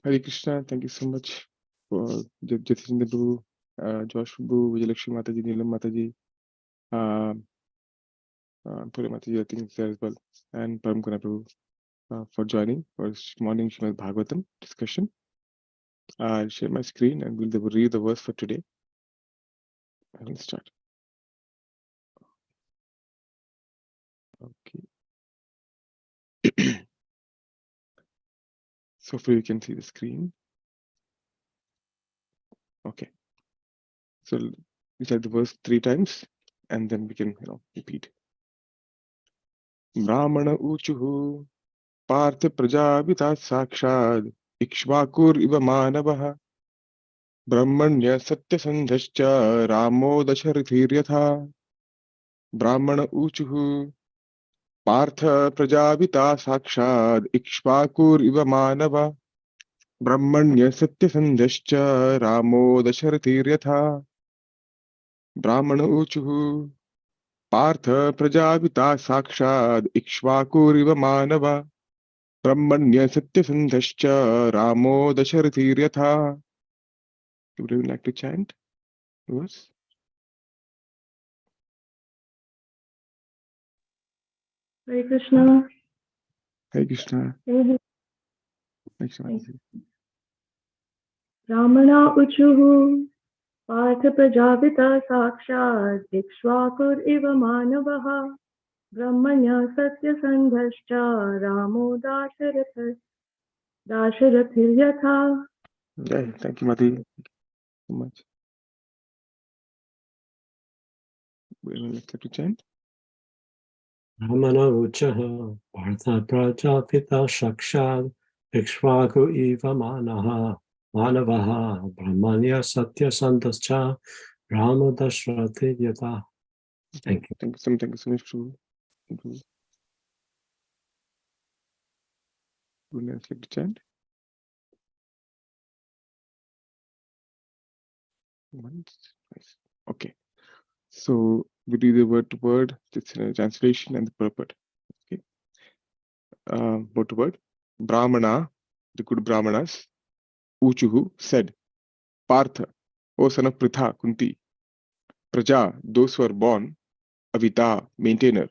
Hare Krishna, thank you so much for Jatinder Prabhu, Josh Prabhu, Vijayalakshmi Mataji, Neelam Mataji, Puri Mataji, I think is there as well, and Param Kuna Prabhu for joining for this morning Srimad Bhagavatam discussion. I'll share my screen and we'll read the verse for today. I will start. Okay. So hopefully you can see the screen. Okay. So we have the verse 3 times and then we can repeat. Brahmana uchuhu Partha Prajapita Sakshad Ikshvakur Iva Manavaha Brahmanya Satyasandhascha Ramo Dasharathiryatha Brahmana Uchuhu Partha Prajapita Sakshad Ikshvakur Iva Manava Brahmanya Satyasandhascha Ramo Dasharathiryatha Brahmana Uchuhu Partha Prajapita Sakshad Ikshvakur Iva Manava Brahmanya Satyasandhascha Ramo Dasharathiryatha. Would you like to chant? Verse? Hare Krishna. Hare Krishna. Brahmana uchuhu Partha Prajapita Sakshat Ikshvakur Iva Manavaha Brahmanya Satya Sandhascha Ramo Dasharathiryatha. Yeah, thank you, Mati, so much. Would you like to chant? Brahmana uchaha Partha Prajapita Sakshad Ikshvaku Iva Manavaha Brahmanya Satya Sandhascha Rama Dashratidyata. Thank you. Thank you so much, Prabhu. Would you like to chant? Okay. So we do the word to word, it's a translation and the purport. Okay. Word to word. Brahmana, the good Brahmanas, Uchuhu said, Partha, O son of Pritha, Kunti, Praja, those who are born, Avita, maintainer,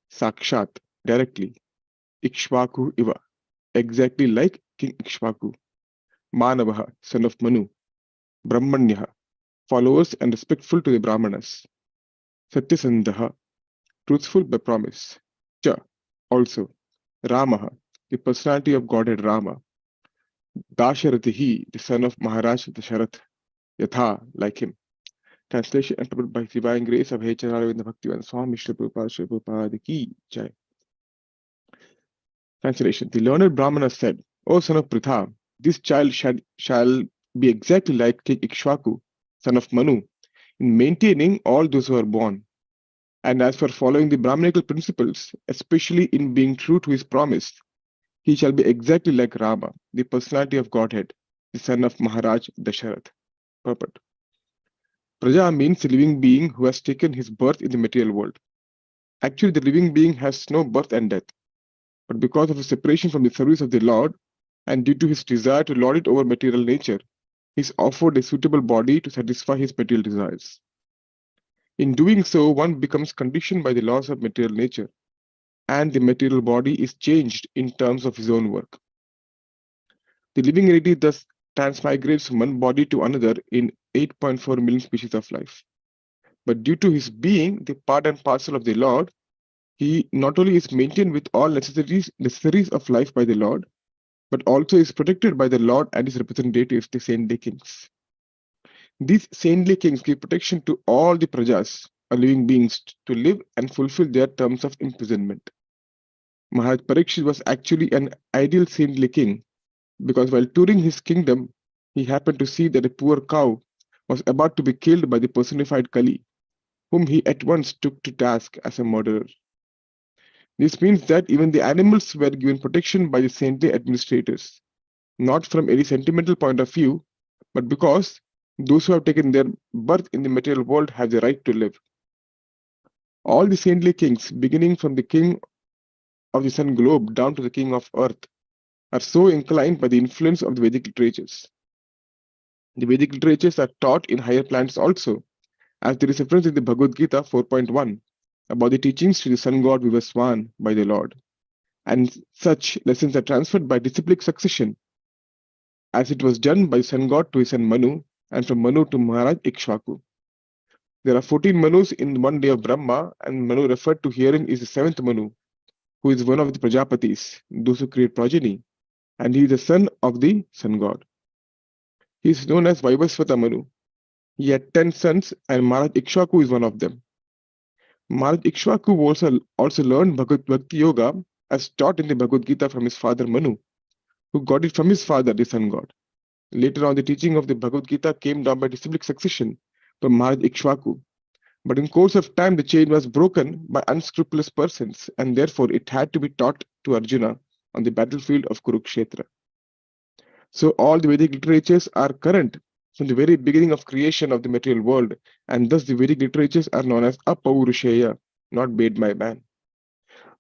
Sakshat, directly, Ikshvaku Iva, exactly like King Ikshvaku, Manavaha, son of Manu, Brahmanyaha, followers and respectful to the Brahmanas, Satyasandaha, truthful by promise, Cha, also, Ramaha, the personality of Godhead Rama, Dasharatihi, the son of Maharaj Dasharatha, Yatha, like him. Translation interpreted by Divine Grace of H. Aravinda Bhaktivedanta Swami Shri Prabhupada Ki Jai. Translation. The learned Brahmana said, O son of Pritha, this child shall be exactly like King Ikshvaku, son of Manu, in maintaining all those who are born. And as for following the Brahmanical principles, especially in being true to his promise, he shall be exactly like Rama, the personality of Godhead, the son of Maharaj Dasharatha. Purport. Praja means a living being who has taken his birth in the material world. Actually, the living being has no birth and death. But because of his separation from the service of the Lord, and due to his desire to lord it over material nature, he is offered a suitable body to satisfy his material desires. In doing so, one becomes conditioned by the laws of material nature, and the material body is changed in terms of his own work. The living entity thus transmigrates from one body to another in 8.4 million species of life. But due to his being the part and parcel of the Lord, he not only is maintained with all necessaries of life by the Lord, but also is protected by the Lord and his representatives, the saintly kings. These saintly kings give protection to all the prajas, or living beings, to live and fulfill their terms of imprisonment. Maharaj Parikshit was actually an ideal saintly king, because while touring his kingdom, he happened to see that a poor cow was about to be killed by the personified Kali, whom he at once took to task as a murderer. This means that even the animals were given protection by the saintly administrators, not from any sentimental point of view, but because those who have taken their birth in the material world have the right to live. All the saintly kings, beginning from the king of the sun globe down to the king of earth, are so inclined by the influence of the Vedic literatures. The Vedic literatures are taught in higher planets also, as there is reference in the Bhagavad Gita 4.1 about the teachings to the sun god Vivaswan by the Lord. And such lessons are transferred by disciplic succession, as it was done by sun god to his son Manu, and from Manu to Maharaj Ikshvaku. There are 14 Manus in one day of Brahma, and Manu referred to herein is the seventh Manu, who is one of the Prajapatis, those who create progeny, and he is the son of the sun god. He is known as Vaivasvata Manu. He had 10 sons, and Maharaj Ikshvaku is one of them. Maharaj Ikshvaku also learned Bhagavad Bhakti Yoga as taught in the Bhagavad Gita from his father Manu, who got it from his father, the sun god. Later on, the teaching of the Bhagavad Gita came down by disciplic succession from Maharaj Ikshvaku. But in course of time, the chain was broken by unscrupulous persons, and therefore it had to be taught to Arjuna on the battlefield of Kurukshetra. So all the Vedic literatures are current from the very beginning of creation of the material world, and thus the Vedic literatures are known as Apaurushaya, not made by man.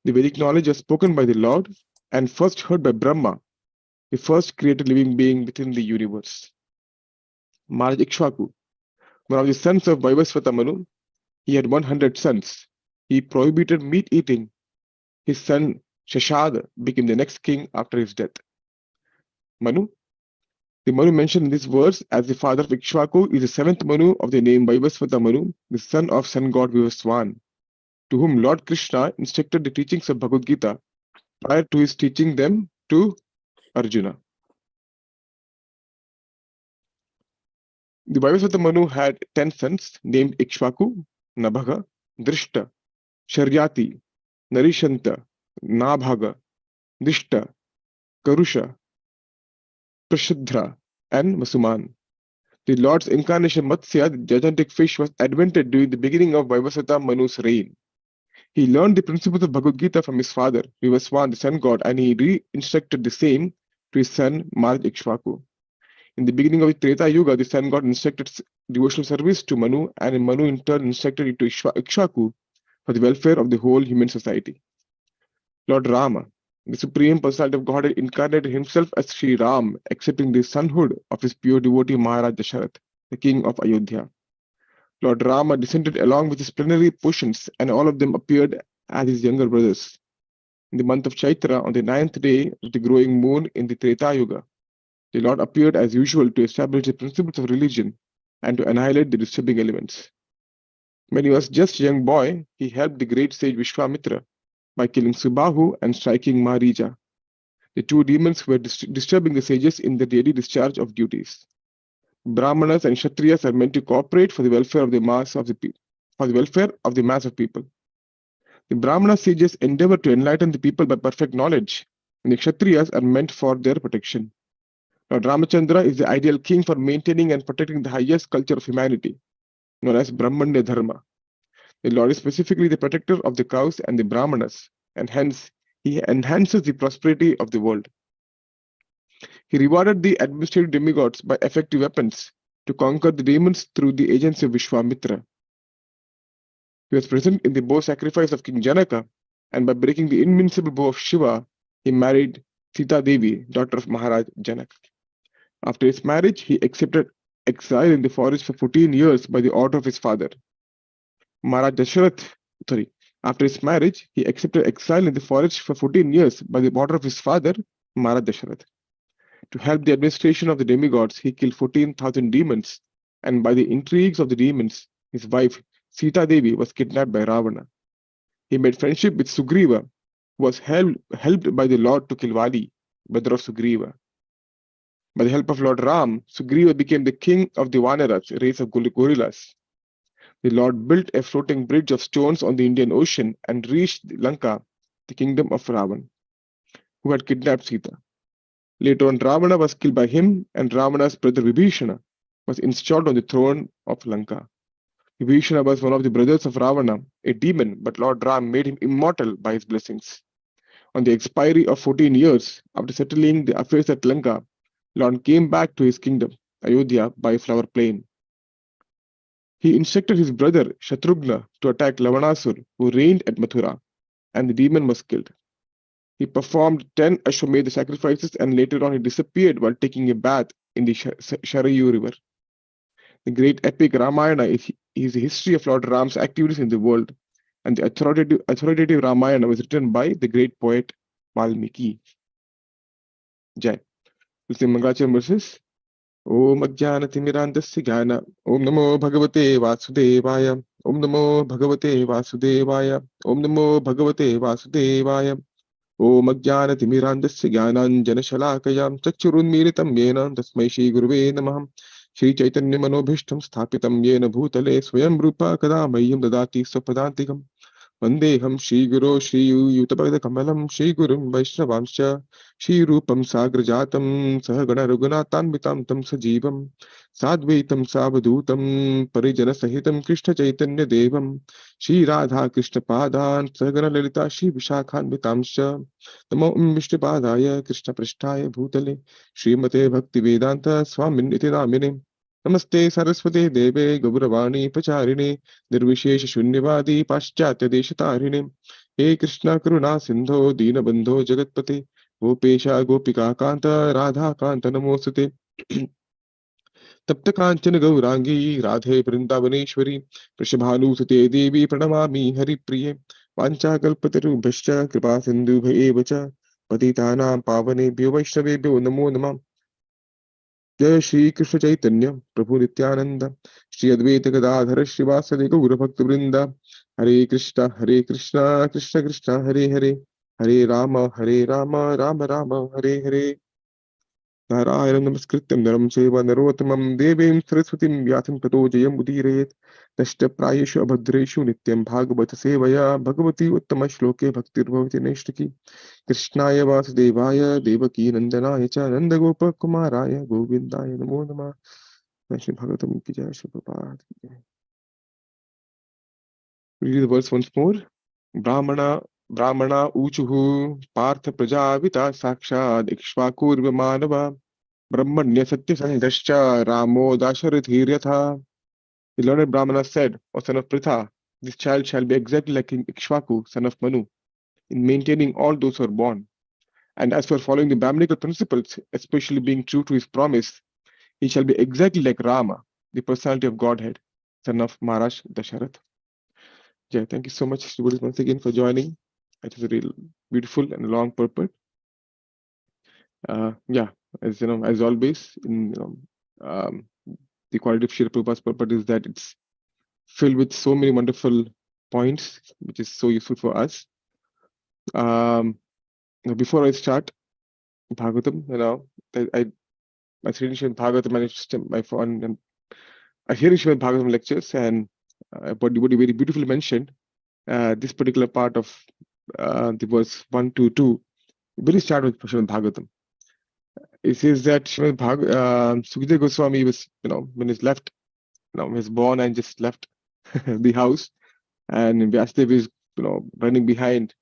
The Vedic knowledge was spoken by the Lord and first heard by Brahma, the first created living being within the universe. Maharaj Ikshvaku, one of the sons of Vaivasvata Manu, he had 100 sons. He prohibited meat eating. His son Shashad became the next king after his death. Manu, the Manu mentioned in this verse as the father of Ikshvaku, is the seventh Manu of the name Vaivasvata Manu, the son of sun god Vivaswan, to whom Lord Krishna instructed the teachings of Bhagavad Gita prior to his teaching them to Arjuna. The Vaivasvata Manu had 10 sons named Ikshvaku, Nabhaga, Drishta, Sharyati, Narishanta, Nabhaga, Dishta, Karusha, Prashadra, and Vasuman. The Lord's incarnation Matsya, the gigantic fish, was invented during the beginning of Vaivasvata Manu's reign. He learned the principles of Bhagavad Gita from his father, Vivaswan, the sun god, and he re-instructed the same to his son, Maharaj Ikshvaku. In the beginning of the Treta Yuga, the sun god instructed devotional service to Manu, and Manu in turn instructed it to Ikshvaku for the welfare of the whole human society. Lord Rama, the Supreme Personality of Godhead, incarnated himself as Sri Ram, accepting the sonhood of his pure devotee Maharaj Dasharatha, the king of Ayodhya. Lord Rama descended along with his plenary portions, and all of them appeared as his younger brothers. In the month of Chaitra, on the 9th day of the growing moon in the Treta Yuga, the Lord appeared as usual to establish the principles of religion and to annihilate the disturbing elements. When he was just a young boy, he helped the great sage Vishwamitra by killing Subahu and striking Marija, the two demons who were disturbing the sages in the daily discharge of duties. Brahmanas and Kshatriyas are meant to cooperate for the welfare of the mass of the people. The Brahmana sages endeavor to enlighten the people by perfect knowledge, and the Kshatriyas are meant for their protection. Lord Ramachandra is the ideal king for maintaining and protecting the highest culture of humanity, known as Brahmanya Dharma. The Lord is specifically the protector of the cows and the Brahmanas, and hence he enhances the prosperity of the world. He rewarded the administrative demigods by effective weapons to conquer the demons through the agency of Vishwamitra. He was present in the bow sacrifice of King Janaka, and by breaking the invincible bow of Shiva, he married Sita Devi, daughter of Maharaj Janak. After his marriage, he accepted exile in the forest for 14 years by the order of his father. After his marriage, he accepted exile in the forest for 14 years by the order of his father, Maharaj Dasharatha. To help the administration of the demigods, he killed 14,000 demons, and by the intrigues of the demons, his wife Sita Devi was kidnapped by Ravana. He made friendship with Sugriva, who was helped by the Lord to kill Vali, brother of Sugriva. By the help of Lord Ram, Sugriva became the king of the Vanaras, a race of gorillas. The Lord built a floating bridge of stones on the Indian Ocean and reached Lanka, the kingdom of Ravan, who had kidnapped Sita. Later on, Ravana was killed by him, and Ravana's brother Vibhishana was installed on the throne of Lanka. Vibhishana was one of the brothers of Ravana, a demon, but Lord Ram made him immortal by his blessings. On the expiry of 14 years, after settling the affairs at Lanka, Lord came back to his kingdom, Ayodhya, by a flower plain. He instructed his brother Shatrughna to attack Lavanasur, who reigned at Mathura, and the demon was killed. He performed 10 Ashwamedha sacrifices and later on he disappeared while taking a bath in the Sharayu river. The great epic Ramayana is a history of Lord Ram's activities in the world, and the authoritative Ramayana was written by the great poet Valmiki. Jai. We'll say Mangalacharya verses. Om Ajnanatimirandasya Jnana. Om Namo Bhagavate Vasudevaya. Om Namo Bhagavate Vasudevaya. Om Namo Bhagavate Vasudevaya. Om Ajnanatimirandasya Jnananjanashalakayam Chakshurunmilitam Yena Tasmai Shri Guruve Namah. Shri Chaitanya Manobhishtam Sthapitam Yena Bhutale Swayam Rupa Kada Mayam Dadati Swapadantikam. Vandeham Shri Guru Shri Yutapada Kamalam Shri Gurum Vaishnavamscha Shri Rupam Sagrajatam Sahagana Raghunatanvitam Tam Sajivam Sadvaitam Savadutam Parijana Sahitam Krishna Chaitanya Devam Shri Radha Krishna Padan Sahagana Lalita Shri Vishakhanvitamscha Namo Vishnupadaya Krishna Prishtaya Bhutale Srimate Bhakti Vedanta Swamin Iti Namine Namaste Saraswate Deve Gauravani Pacharine निर्विशेष शून्यवादी पाश्चात्य देशतारिणे हे कृष्णा करुणा सिंधो दीनबंधो जगतपते गोपेशा गोपिका कांत राधा कांत नमोस्तुते तप्त कांचन गौरांगी राधे वृंदावनेश्वरी वृषभानुसुते देवी प्रणमामि हरिप्रिये वाञ्छाकल्पतरुभ्यश्च कृपा सिन्धुभ्येव च पतितानां पावनेभ्यो वैष्णवेभ्यो नमो नमः जय श्री कृष्ण चैतन्य प्रभु नित्यानंद श्री अद्वैत गदाधर श्रीवासदि गौर भक्त वृंद हरे कृष्ण कृष्ण कृष्ण हरे हरे हरे राम राम राम हरे हरे नारायणं नमस्कृत्यं नरं चैव नरोत्तमं देवीं सरस्वतीं व्यासं ततो जयमुदीरयेत् नष्टप्रायेषु अभद्रेषु नित्यं भागवत सेवया भगवती उत्तमश्लोके भक्तिर्भवति नैष्टिकी कृष्णाय वासुदेवाय देवकी नंदनाय च नंदगोपकुमाराय गोविन्दाय नमो नमः। श्री भागवतम की जय। श्री प्रभात की जय। Read the verse once more. Brahmana uchuhu Partha Prajavita Sakshad Ikshvakurva Manava Brahmanya Satya Sanghascha Ramo Dasharathiryatha. The learned Brahmana said, O son of Pritha, this child shall be exactly like King Ikshvaku, son of Manu, in maintaining all those who are born. And as for following the Brahminical principles, especially being true to his promise, he shall be exactly like Rama, the personality of Godhead, son of Maharaj Dasharath. Jai, thank you so much, Shri once again for joining. It was a real beautiful and long purport. Yeah, as you know, as always, in the quality of Shri Prabhupada's purport is that it's filled with so many wonderful points, which is so useful for us. Before I start Bhagavatam, I reading Bhagavatam and my phone, and I hear Srimad Bhagavatam lectures, and Bodhi very beautifully mentioned this particular part of the verse 1 to 2. Really start with Srimad Bhagavatam. It says that Sukadeva Goswami was, when he's left, he was born and just left the house, and Vyasadeva is, running behind,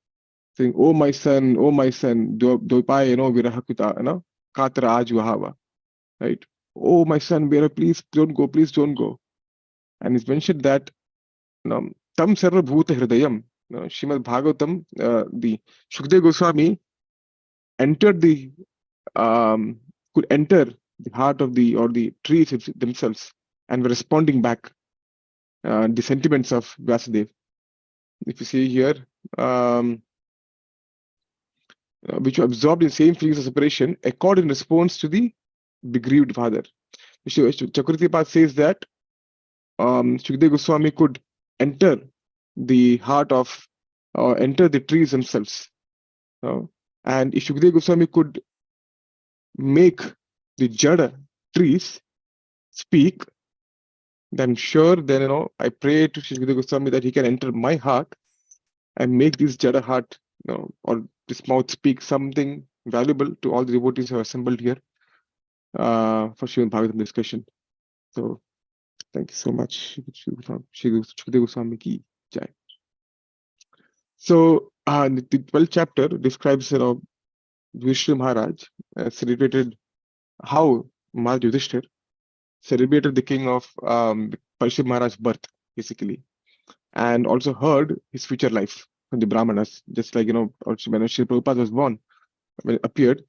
saying, "Oh my son, doipai, virahakuta, katra ajuhava," right? Oh my son, Vera, please don't go. And it's mentioned that tam sarva bhuta hridayam, Srimad Bhagavatam, the Shukdev Goswami entered could enter the heart of the trees themselves and were responding back the sentiments of Vyasadeva. If you see here, which were absorbed in same feelings of separation, accord in response to the bereaved father. Chakravarti says that Shukdev Goswami could enter the heart of, enter the trees themselves. And if Shukdev Goswami could make the Jada trees speak, then sure, then, I pray to Shukdev Goswami that he can enter my heart and make this Jada heart, or this mouth speak something valuable to all the devotees who are assembled here for Srimad Bhagavatam discussion. So, thank you so much, Shukdev Goswami ki jai. So, the 12th chapter describes, Vishnu Maharaj celebrated how Maharaj Yudhishthir celebrated the king of Parshit Maharaj's birth, basically, and also heard his future life. from the Brahmanas, just like, also when Sri Prabhupada was born, when it appeared,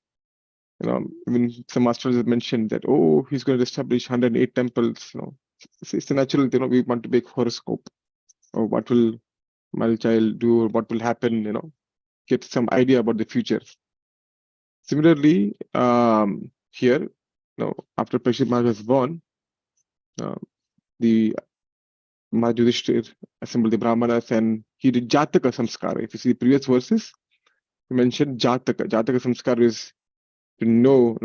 even some masters have mentioned that, oh, he's going to establish 108 temples. It's a natural, we want to make horoscope, or what will my child do, or what will happen, get some idea about the future. Similarly, here, after Parikshit Maharaj was born, the Maharaj Yudhishthir assembled the Brahmanas and he did Jataka Samskara. If you see the previous verses, he mentioned Jataka. Jataka Samskara is to know,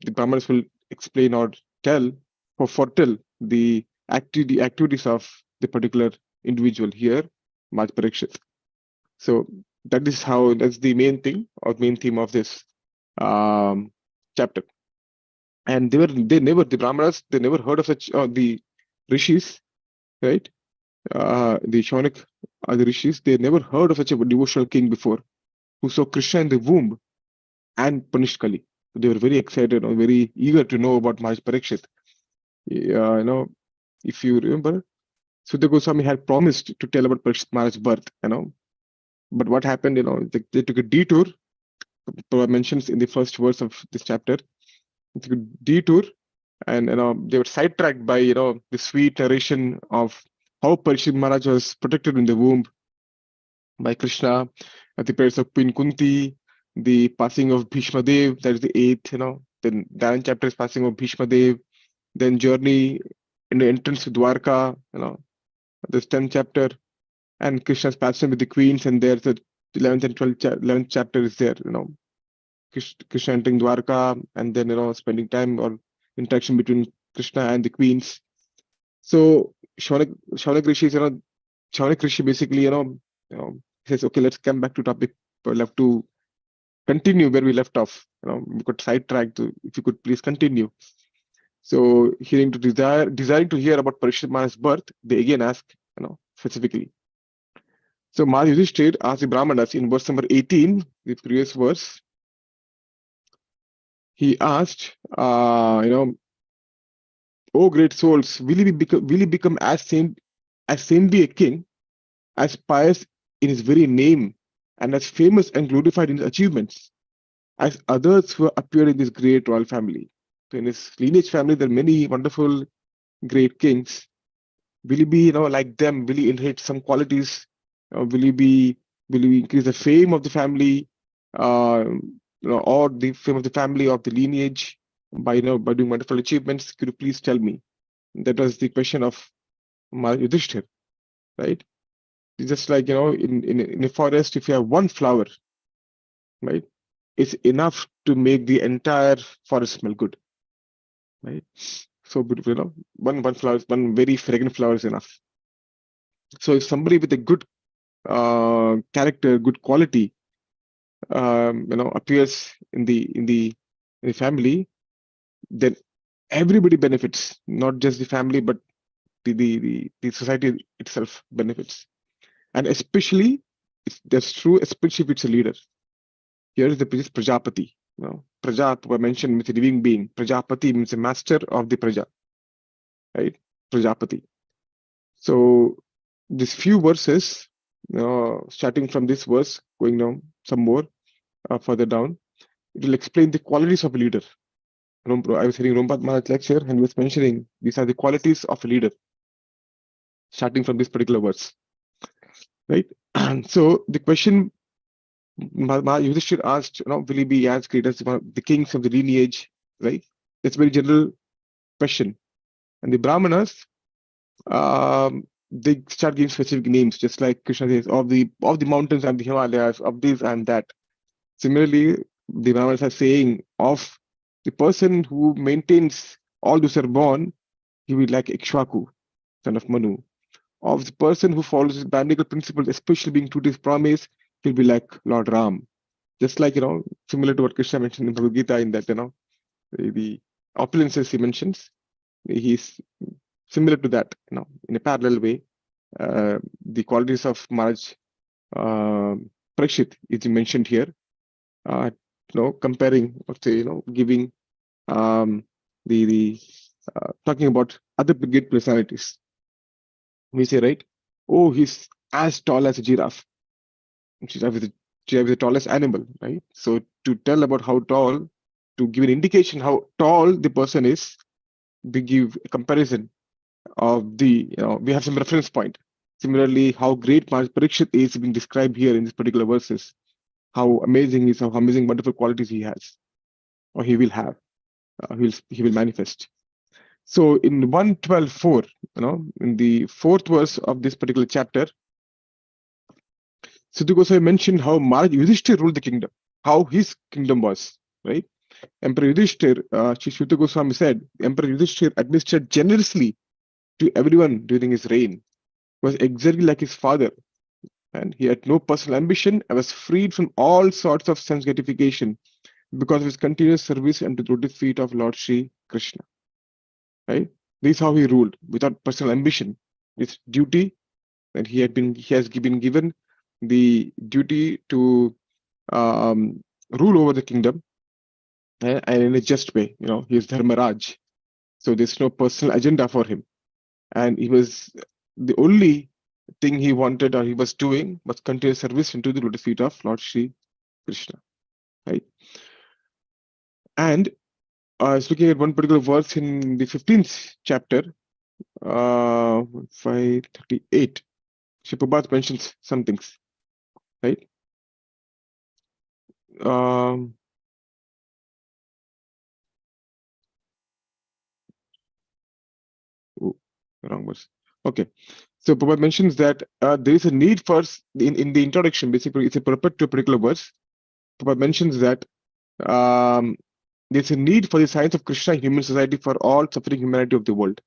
the Brahmanas will explain or tell or foretell the activities of the particular individual here, Maharaj Parikshit. So that's the main thing or main theme of this chapter. And the Brahmanas, they never heard of such the rishis, right? The Shaunak, the rishis, they never heard of such a devotional king before, who saw Krishna in the womb and punished Kali. They were very excited or very eager to know about Maharaj Parikshit. If you remember, Sudha Goswami had promised to tell about Parikshit Maharaj's birth, but what happened, they took a detour. Prabhupada mentions in the first verse of this chapter, they took a detour, and they were sidetracked by the sweet narration of how Parikshit Maharaj was protected in the womb by Krishna, at the prayers of Queen Kunti, the passing of Bhishma Dev, that is the 8th, then the 9th chapter is passing of Bhishma Dev, then journey in the entrance to Dwarka, this 10th chapter, and Krishna's passion with the queens, and there's the 11th and 11th chapter is there, Krishna entering Dwarka, and then spending time or interaction between Krishna and the queens. So Shaunak Rishi, Shaunak Rishi basically, says, okay, let's come back to topic. We'll have to continue where we left off. We got sidetracked. If you could please continue. So desiring to hear about Parikshit Maharaj's birth, they again ask, specifically. So Maharaj Yudhishthir asked the Brahmanas in verse number 18, the previous verse. He asked, oh great souls, will he become as saintly a king, as pious in his very name, and as famous and glorified in his achievements as others who appeared in this great royal family? So in his lineage family, there are many wonderful, great kings. Will he be, like them? Will he inherit some qualities? Will he increase the fame of the family, or the fame of the family of the lineage by doing wonderful achievements? Could you please tell me? That was the question of Maharaj Yudhishthir, right? It's just like, in a forest, if you have one flower, right, it's enough to make the entire forest smell good, right? So beautiful, one flower, one very fragrant flower is enough. So if somebody with a good character, good quality, appears in the family, then everybody benefits, not just the family, but the society itself benefits. And especially, that's true, especially if it's a leader. Here is the Prajapati. Praja, I mentioned, means a living being. Prajapati means a master of the Praja, right? Prajapati. So these few verses, starting from this verse, going down some more further down, it will explain the qualities of a leader. I was hearing Rompat Maharaj lecture, and he was mentioning these are the qualities of a leader, starting from this particular verse, right? And so the question Yudhishthir asked, will he be as great as the kings of the lineage, right? That's a very general question. And the Brahmanas, they start giving specific names, just like Krishna says, of the mountains and the Himalayas, of this and that. Similarly, the Brahmanas are saying of the person who maintains all those are born, he will be like Ikshvaku, son of Manu. Of the person who follows his Brahminical principles, especially being true to his promise, he'll be like Lord Ram. Just like, similar to what Krishna mentioned in Bhagavad Gita, in that, the opulences he mentions, he's similar to that, in a parallel way. The qualities of Maharaj Parikshit is mentioned here, comparing, or say, giving talking about other great personalities. We say, right, oh, he's as tall as a giraffe. giraffe is the tallest animal, right? So to tell about how tall, to give an indication how tall the person is, we give a comparison of we have some reference point. Similarly, how great Maharaj Parikshit is being described here in this particular verses. How amazing he is, how amazing, wonderful qualities he has, or he will have, he will manifest. So in 112.4, in the fourth verse of this particular chapter, Siddhu Goswami mentioned how Maharaj Yudhishthir ruled the kingdom, how his kingdom was, right? Emperor Yudhishthir, Sri Shuddha Goswami said, Emperor Yudhishthir administered generously to everyone during his reign, was exactly like his father, and he had no personal ambition and was freed from all sorts of sense gratification because of his continuous service unto the lotus feet of Lord Sri Krishna. Right? This is how he ruled, without personal ambition. His duty, and he has been given the duty to rule over the kingdom, and in a just way. He is Dharmaraj, so there's no personal agenda for him, and he was the only thing he wanted or he was doing was continuous service into the lotus feet of Lord Sri Krishna, right? And I was looking at one particular verse in the 15th chapter, 538. Shri Prabhupada mentions some things, right? Wrong verse. Okay. So Prabhupada mentions that there is a need for, in the introduction, basically it's a purport to a particular verse. Prabhupada mentions that there's a need for the science of Krishna in human society for all suffering humanity of the world.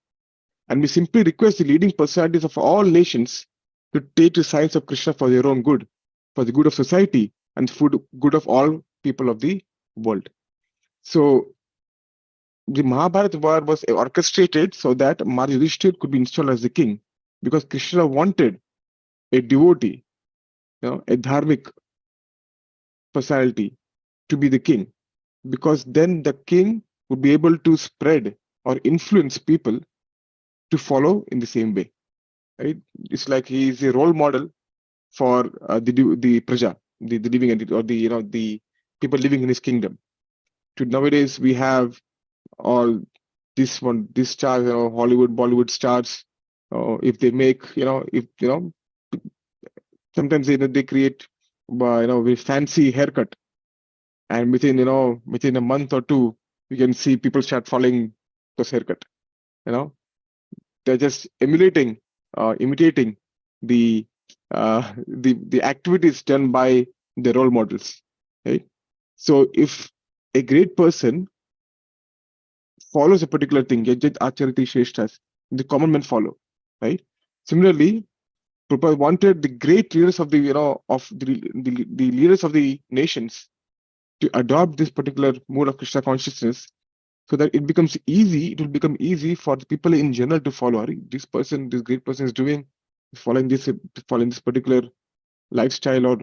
And we simply request the leading personalities of all nations to take the science of Krishna for their own good, for the good of society and for the good of all people of the world. So the Mahabharata war was orchestrated so that Maharaj Yudhishthir could be installed as the king, because Krishna wanted a devotee, a dharmic personality to be the king, because then the king would be able to spread or influence people to follow in the same way. Right? It's like he is a role model for the praja, the living entity, or the people living in his kingdom. To nowadays we have all this stars, Hollywood, Bollywood stars. If they make, sometimes they create, very fancy haircut, and within a month or two, you can see people start following those haircut. They're just imitating the the activities done by the role models, right? So if a great person follows a particular thing, Yajat Achariti Shreshtas, the common men follow, right? Similarly, Prabhupada wanted the great leaders of the leaders of the nations to adopt this particular mode of Krishna consciousness, so that it will become easy for the people in general to follow. This great person is following this particular lifestyle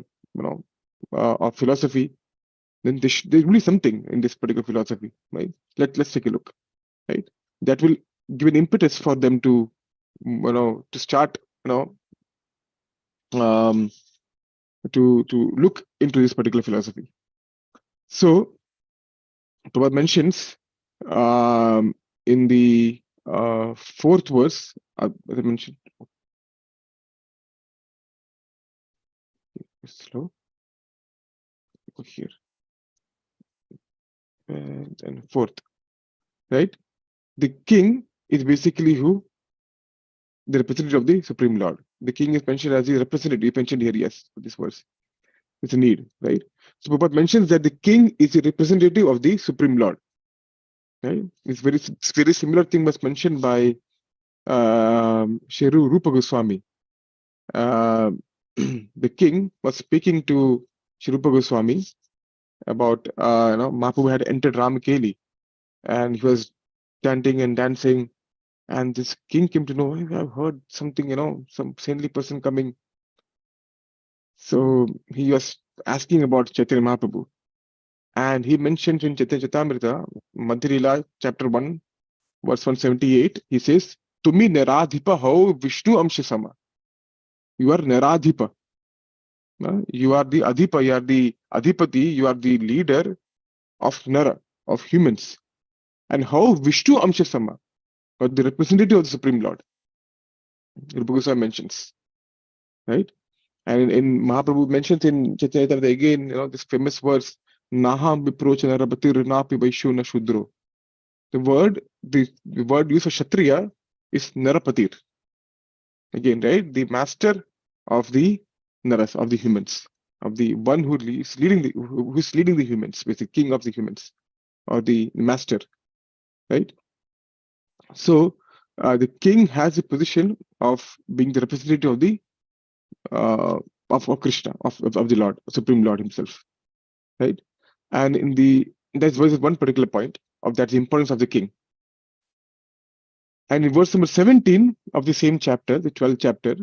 or philosophy. Then there will be something in this particular philosophy, right? Let's take a look, right? That will give an impetus for them to to start to look into this particular philosophy. So Prabhupada mentions in the fourth verse, as I mentioned, slow here, and fourth, right? The king is basically who? The representative of the Supreme Lord. The king is mentioned as the representative, mentioned here, yes, this verse. It's a need, right? So Prabhupada mentions that the king is a representative of the Supreme Lord. Right? It's very similar thing was mentioned by Shri Rupa Goswami. The king was speaking to Shri Rupa Goswami about Mahaprabhu had entered Ramakeli, and he was chanting and dancing, and this king came to know, I've heard something, some saintly person coming. So he was asking about Chaitanya Mahaprabhu, and he mentioned in Chaitanya Charitamrita, Madhya Lila, chapter 1, verse 178, he says, Tumi Naradhipa ho Vishnu Amsha Sama. You are Naradhipa. You are the Adhipa, you are the Adhipati, you are the leader of Nara, of humans. And how Vishnu Amshasama, or the representative of the Supreme Lord, Rupa Goswami mentions, right? And in Mahaprabhu mentions in Chaitanya Charitamrita again, this famous verse, Naham Viprocha Narapati Rinapi Vaishyu Na Shudro. The word used for Kshatriya is Narapatir. Again, right? The master of the Naras, of the humans, of the one who is leading the humans, basically king of the humans, or the master, right? So the king has the position of being the representative of the of Krishna, of the Lord, Supreme Lord himself, right? And that's one particular point of that, the importance of the king. And in verse number 17 of the same chapter, the 12th chapter,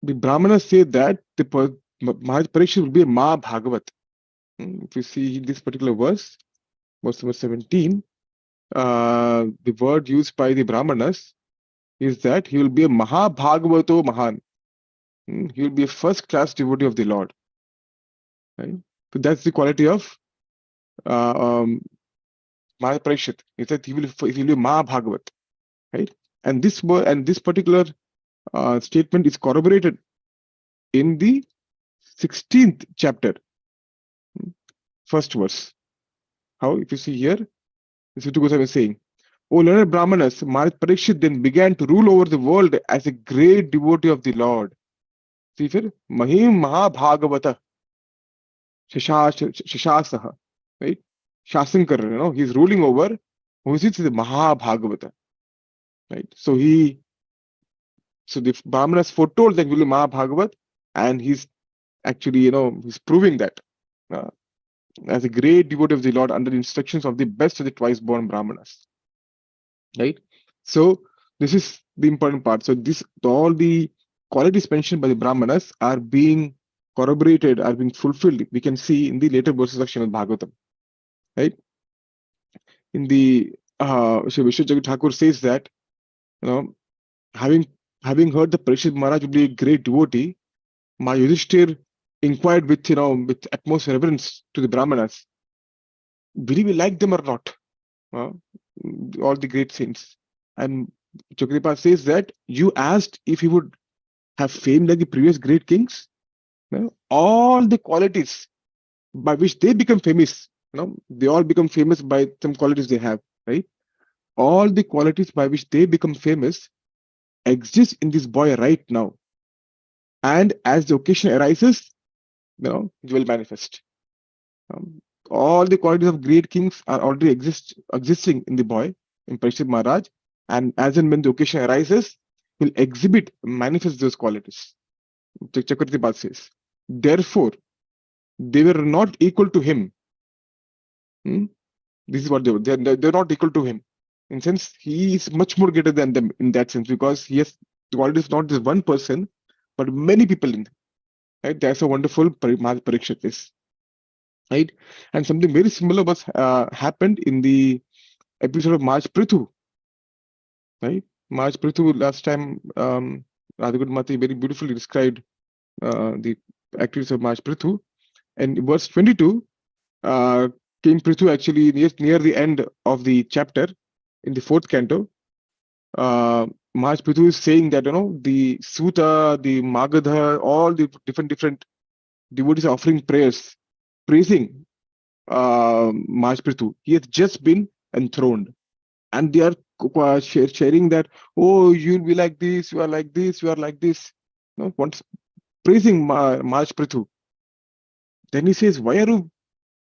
the Brahmanas say that the Maharaj Parikshit will be a Ma Bhagavat. If you see this particular verse number 17, the word used by the Brahmanas is that he will be a Maha Bhagavato Mahan. He will be a first-class devotee of the Lord. Right? So that's the quality of Maharaj Parikshit. He said he will be Maha Bhagavat. Right? And this particular statement is corroborated in the 16th chapter, first verse. How? If you see here, this is what Goswami is saying. O learned Brahmanas, Maharaj Parikshit then began to rule over the world as a great devotee of the Lord. See here, Mahim Maha Bhagavata Shashasaha, right? Shasankar, he's ruling over, who is it? The Maha Bhagavata, right? So the Brahmanas foretold that he will be Maha Bhagavat, and he's actually, he's proving that as a great devotee of the Lord under the instructions of the best of the twice born Brahmanas, right? So this is the important part. So all the qualities mentioned by the Brahmanas are being corroborated, are being fulfilled. We can see in the later verses of Srimad Bhagavatam, right? In the Sri Vishwajagga Thakur says that, having heard the Parikshit Maharaj would be a great devotee, my Yudhishthir inquired with utmost reverence to the Brahmanas, will we like them or not? All the great saints. And Chakripal says that you asked if he would have fame like the previous great kings. All the qualities by which they become famous, they all become famous by some qualities they have, right? All the qualities by which they become famous exist in this boy right now. And as the occasion arises, it will manifest. All the qualities of great kings are already existing in the boy, in Parikshit Maharaj, and as and when the occasion arises, will manifest those qualities. Chakravarti says, therefore, they were not equal to him. This is what they were. They're not equal to him. In sense, he is much more greater than them in that sense, because he has the qualities not just one person, but many people in them. Right? That's a wonderful Maharaj Parikshit is. Right? And something very similar was happened in the episode of Maharaj Prithu. Right? Maharaj Prithu, last time, Radhagud Mati very beautifully described the activities of Maharaj Prithu. And in verse 22, King Prithu actually near the end of the chapter, in the 4th canto, Maharaj Prithu is saying that, the Suta, the Magadha, all the different devotees are offering prayers, praising Maharaj Prithu. He has just been enthroned. And they are sharing that, oh, you'll be like this, you are like this, you are like this. Once praising Maharaj Prithu. Then he says, why are you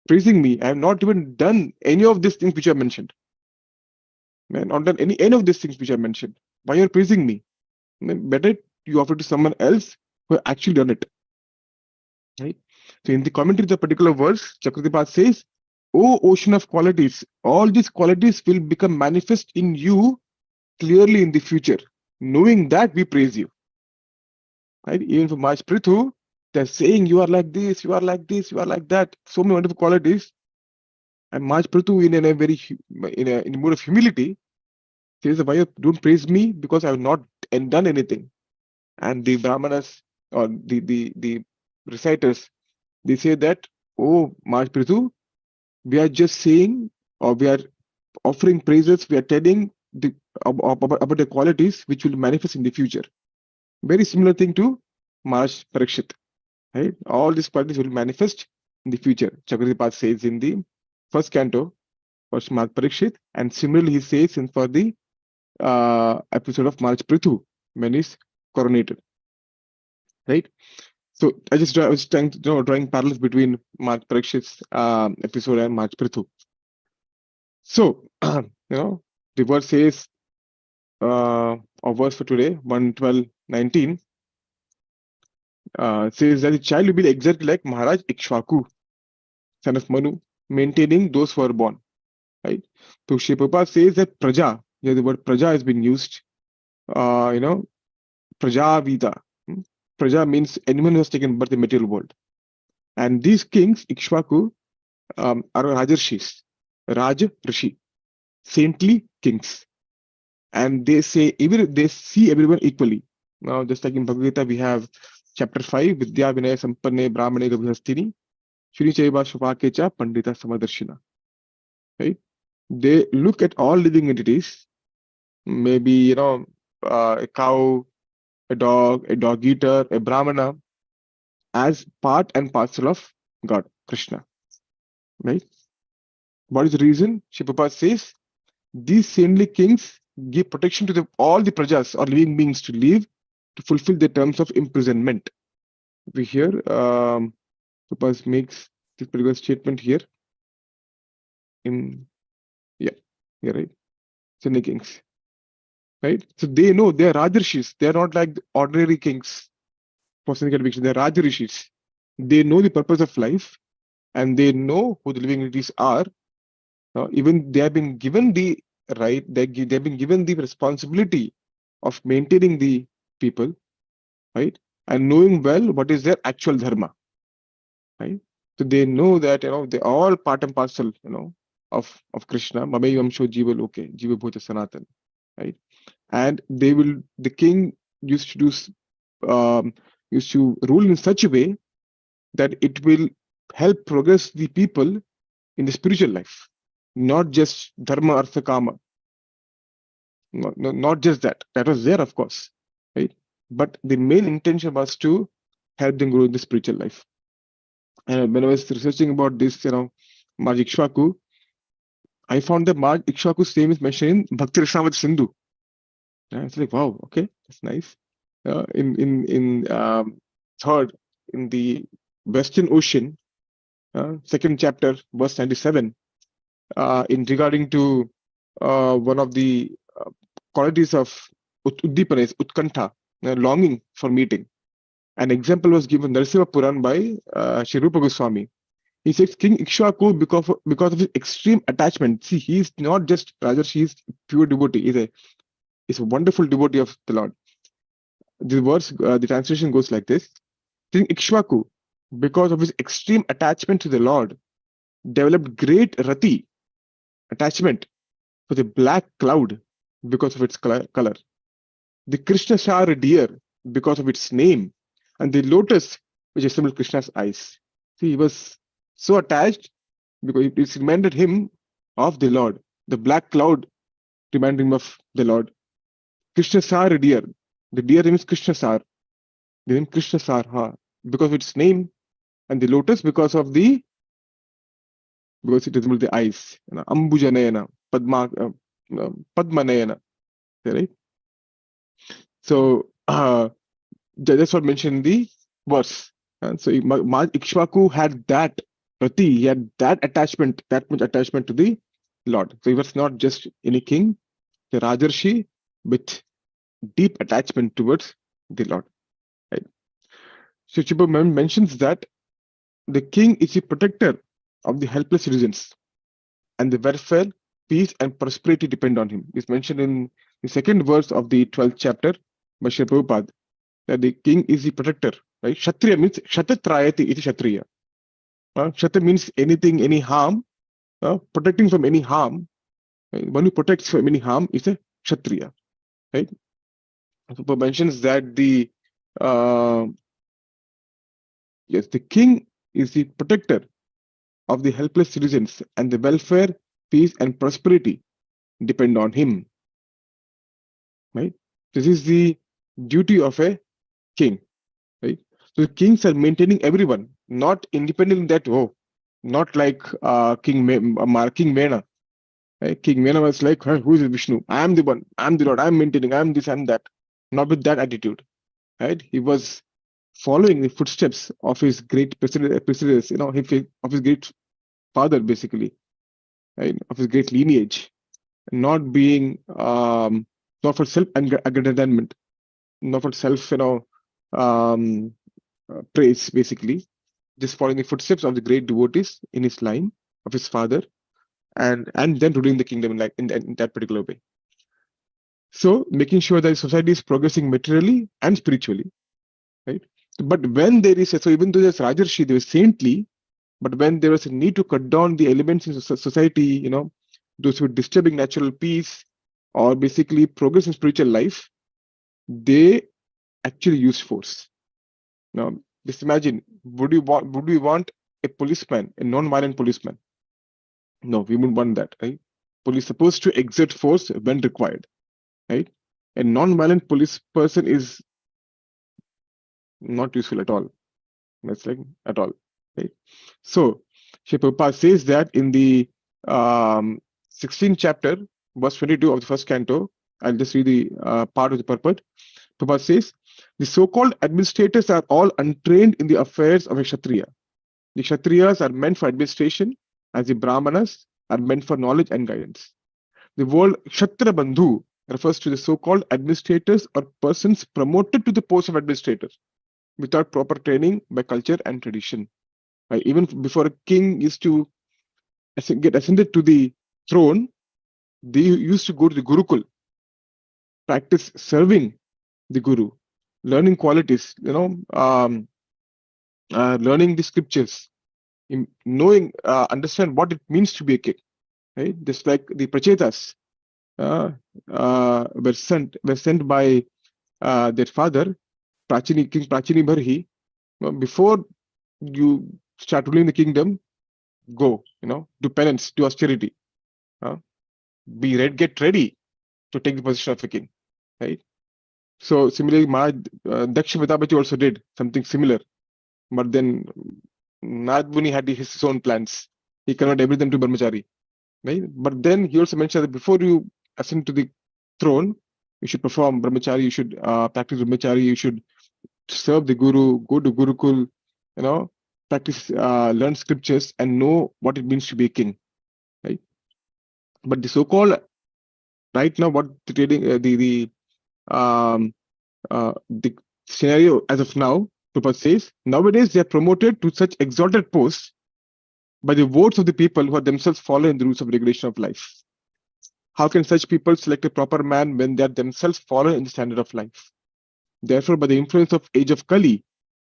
praising me? I have not even done any of these things which I mentioned. I have not done any of these things which I mentioned. Why are you praising me? Better you offer to someone else who has actually done it. Right? So in the commentary of the particular verse, Chakravarti says, O ocean of qualities, all these qualities will become manifest in you clearly in the future. Knowing that, we praise you. Right? Even for Maharaj Prithu, they're saying you are like this, you are like this, you are like that. So many wonderful qualities. And Maharaj Prithu, in a mood of humility, says, why you don't praise me? Because I have not done anything. And the Brahmanas or the reciters, they say that, oh, Maharaj Prithu, we are just saying, or we are offering praises, we are telling about the qualities which will manifest in the future. Very similar thing to Maharaj Parikshit, right? All these qualities will manifest in the future. Chakravarti says in the first canto for Maharaj Parikshit, and similarly he says in for the episode of Maharaj Prithu when he's coronated, right? So I was trying to, drawing parallels between Maharaj Parikshit's episode and Maharaj Prithu. So, the verse says, our verse for today, 1:12:19, says that the child will be exactly like Maharaj Ikshvaku, son of Manu, maintaining those who are born. Right? So Sri Prabhupada says that Praja, here the word Praja has been used, Prajavita. Praja means anyone who has taken birth in the material world. And these kings, Ikshvaku, are Rajarshis, Raj Rishi, saintly kings. And they say, even they see everyone equally. Now, just like in Bhagavad Gita, we have chapter 5, Vidya Vinaya Sampanne Brahmane Gabhastini, Shri Chaiva Shupakecha Pandita Samadarshina. Right? They look at all living entities, maybe, a cow, a dog eater, a brahmana, as part and parcel of God, Krishna. Right? What is the reason? Shri Prabhupada says, these saintly kings give protection to all the prajas or living beings to live, to fulfill the terms of imprisonment. We hear Prabhupada makes this particular statement here in, right, saintly kings. Right? So they know they are Rajarshis. They are not like the ordinary kings for single conviction. They are Rajarishis. They know the purpose of life and they know who the living entities are. Even they have been given the right, they've been given the responsibility of maintaining the people, right? And knowing well what is their actual dharma, right? So they know that, they all part and parcel, of Krishna. Mameyamsho Jiva Loke, Jiva Bhuta Sanatan, right? And the king used to used to rule in such a way that it will help progress the people in the spiritual life, not just dharma, artha, kama. Not just that. That was there, of course, right? But the main intention was to help them grow in the spiritual life. And when I was researching about this, Maharaj Ikshvaku, I found that Maharaj Ikshvaku's name is mentioned in Bhakti Rasamrita Sindhu. And it's like, wow, okay, that's nice. In third, in the Western Ocean, second chapter, verse 97, in regarding to one of the qualities of Uddipana is Utkantha, longing for meeting. An example was given Narasimha Puran by Sri Rupa Goswami. He says King Ikshvaku, because of his extreme attachment. See, he is not just Rajarshi, he is pure devotee. He's a wonderful devotee of the Lord. The verse, the translation goes like this: King Ikshvaku, because of his extreme attachment to the Lord, developed great rati, attachment for the black cloud because of its color, the Krishna Shar deer because of its name, and the lotus which resembled Krishna's eyes. See, he was so attached because it reminded him of the Lord. The black cloud reminded him of the Lord. Krishna Sar deer. The deer name is Krishna Sar. The name Krishna Sar, because of its name, and the lotus because it resembled the eyes. Ambujanayana, Padmanayana. Right? So that's what mentioned in the verse. And so Ikshvaku had that rati, he had that attachment, that much attachment to the Lord. So he was not just any king, the Rajarshi with deep attachment towards the Lord. Right? So Chiba mentions that the king is the protector of the helpless citizens, and the welfare, peace, and prosperity depend on him. It's mentioned in the second verse of the 12th chapter by Sri Prabhupada, that the king is the protector. Right? Kshatriya means Shatatrayati iti Kshatriya. Kshatriya means anything, any harm, protecting from any harm. Right? One who protects from any harm is a Kshatriya. Right? So mentions that the Yes, the king is the protector of the helpless citizens, and the welfare, peace, and prosperity depend on him. Right? This is the duty of a king. Right? So the kings are maintaining everyone, not independent that not like King Mena. Right? King Mena was like, "Huh, who is Vishnu? I am the one. I am the Lord. I am maintaining. I am this. I am that." Not with that attitude. Right? He was following the footsteps of his great precedents, of his great father, basically, right? Of his great lineage, not being not for self-aggrandizement, not for self, praise, basically, just following the footsteps of the great devotees in his line of his father, and then ruling the kingdom in that particular way. So making sure that society is progressing materially and spiritually, right? But when there is so even though there's Rajarshi, there is saintly, but when there was a need to cut down the elements in society, those who are disturbing natural peace or basically progress in spiritual life, they actually use force. Now, just imagine, would we want a policeman, a non-violent policeman? No, we wouldn't want that, right? Police supposed to exert force when required, right? A non-violent police person is not useful at all. That's like at all, right? So, Srila Prabhupada says that in the 16th chapter, verse 22 of the first canto. I'll just read the part of the purport. Prabhupada says, the so-called administrators are all untrained in the affairs of a Kshatriya. The Kshatriyas are meant for administration, as the Brahmanas are meant for knowledge and guidance. The word Kshatriya Bandhu refers to the so-called administrators or persons promoted to the post of administrator without proper training by culture and tradition. Even before a king used to get ascended to the throne, they used to go to the Gurukul, practice serving the Guru, learning qualities, learning the scriptures, knowing, understand what it means to be a king. Right? Just like the Prachetas were sent by their father, King Prachini Bharhi. Before you start ruling the kingdom, go, do penance, do austerity, get ready to take the position of a king, right? So similarly, Daksha Vitabachi also did something similar, but then Narad Muni had his own plans. He converted everything to Brahmachari, right? But then he also mentioned that before you ascend to the throne, you should perform Brahmachari, you should practice Brahmachari, you should serve the Guru, go to Gurukul, practice, learn scriptures, and know what it means to be a king, right? But the so-called right now, what the trading, the scenario as of now, Prabhupada says, nowadays they are promoted to such exalted posts by the votes of the people who are themselves following the rules of regulation of life. How can such people select a proper man when they are themselves following the standard of life? Therefore, by the influence of age of Kali,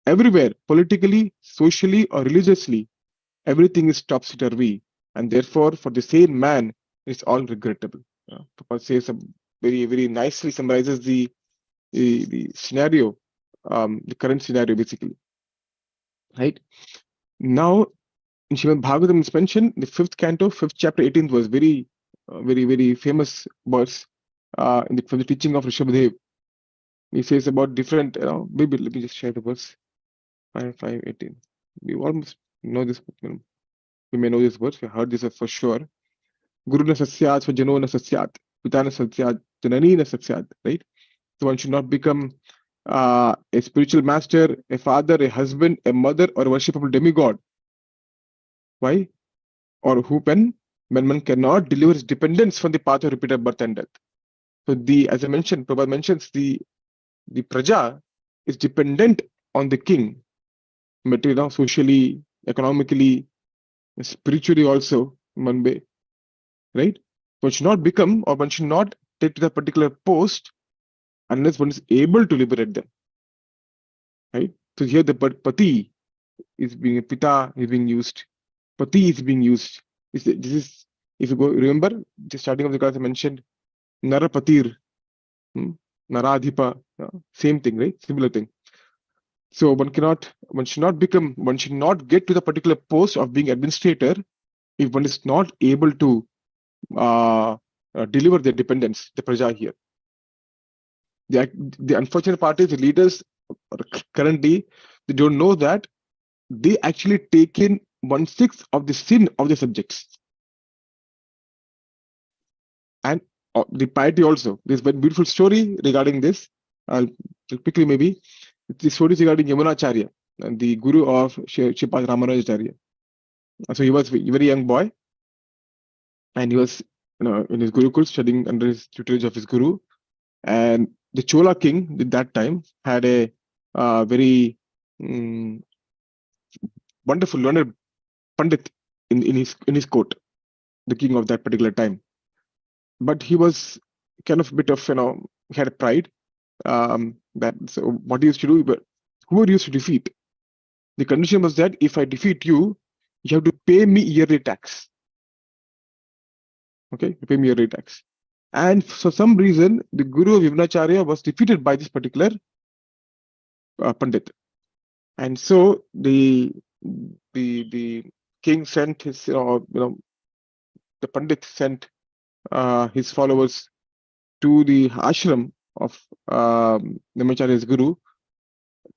everywhere, politically, socially, or religiously, everything is topsy-turvy, and therefore, for the sane man, it's all regrettable. Prabhupada says very, very nicely summarizes the scenario, the current scenario, basically. Right now, in Srimad Bhagavatam, it's mentioned the 5th canto, 5th chapter, 18th verse, very, very famous verse from the teaching of Rishabhadev. He says about different, maybe let me just share the verse. 5:18. We almost know this. We may know this verse. We heard this for sure. Guru na sasyat, svajano na sasyat, pita na sasyat, janani na sasyat. Right. So one should not become a spiritual master, a father, a husband, a mother, or a worshipable demigod. Why? Or when one cannot deliver his dependence from the path of repeated birth and death. So as I mentioned, Prabhupada mentions the praja is dependent on the king, materially, socially, economically, spiritually also, in one way, right? One should not become, or one should not take to that particular post unless one is able to liberate them, right? So here the pati is being, pita is being used, pati is being used. This is, if you go, remember, the starting of the class I mentioned, Narapatir, Naradhipa, same thing, right? Similar thing. So one should not get to the particular post of being administrator if one is not able to deliver their dependence, the praja here. The unfortunate part is the leaders currently, they don't know that they actually take in 1/6 of the sin of the subjects. And the piety also. There's a beautiful story regarding this. I'll quickly maybe. The story is regarding Yamunacharya, and the guru of Shripad Ramanujacharya. So he was a very young boy, and he was in his Gurukul studying under his tutelage of his guru. And the Chola king at that time had a very wonderful learned Pandit in his court, the king of that particular time. But he was kind of a bit of, he had pride. That so what he used to do, but who he used to defeat, the condition was that if I defeat you, you have to pay me yearly tax. Okay, you pay me yearly tax. And for some reason, the guru of Yamunacharya was defeated by this particular Pandit. And so the king sent his, the Pandit sent his followers to the ashram of Yamunacharya's guru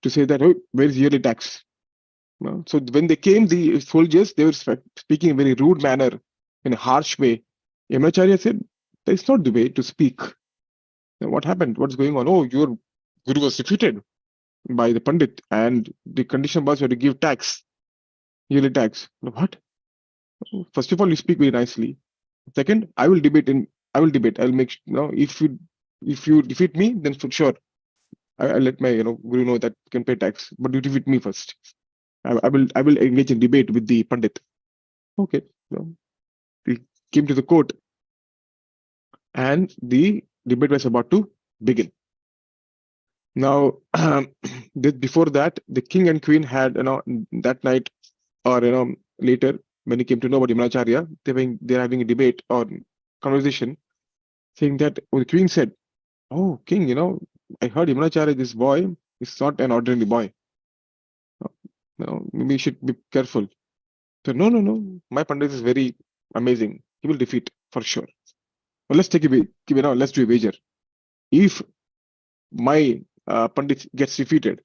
to say that, oh, where is yearly tax? So when they came, the soldiers, they were speaking in a very rude manner, in a harsh way. Yamunacharya said, that's not the way to speak. Now, what happened? What's going on? Oh, your guru was defeated by the Pandit, and the condition was you had to give tax, yearly tax. What? First of all, you speak very nicely. Second, I will debate. I'll make if you defeat me, then for sure I'll let my guru know that you can pay tax. But you defeat me first. I will engage in debate with the Pandit. Okay. We came to the court, and the debate was about to begin. Now, before that, the king and queen had, that night or later, when he came to know about Yamunacharya, they're having a debate or conversation, saying that the queen said, "Oh, king, I heard Yamunacharya, this boy is not an ordinary boy. Maybe you should be careful." So no, my Pandit is very amazing. He will defeat for sure. Well, let's take let's do a wager. If my Pandit gets defeated,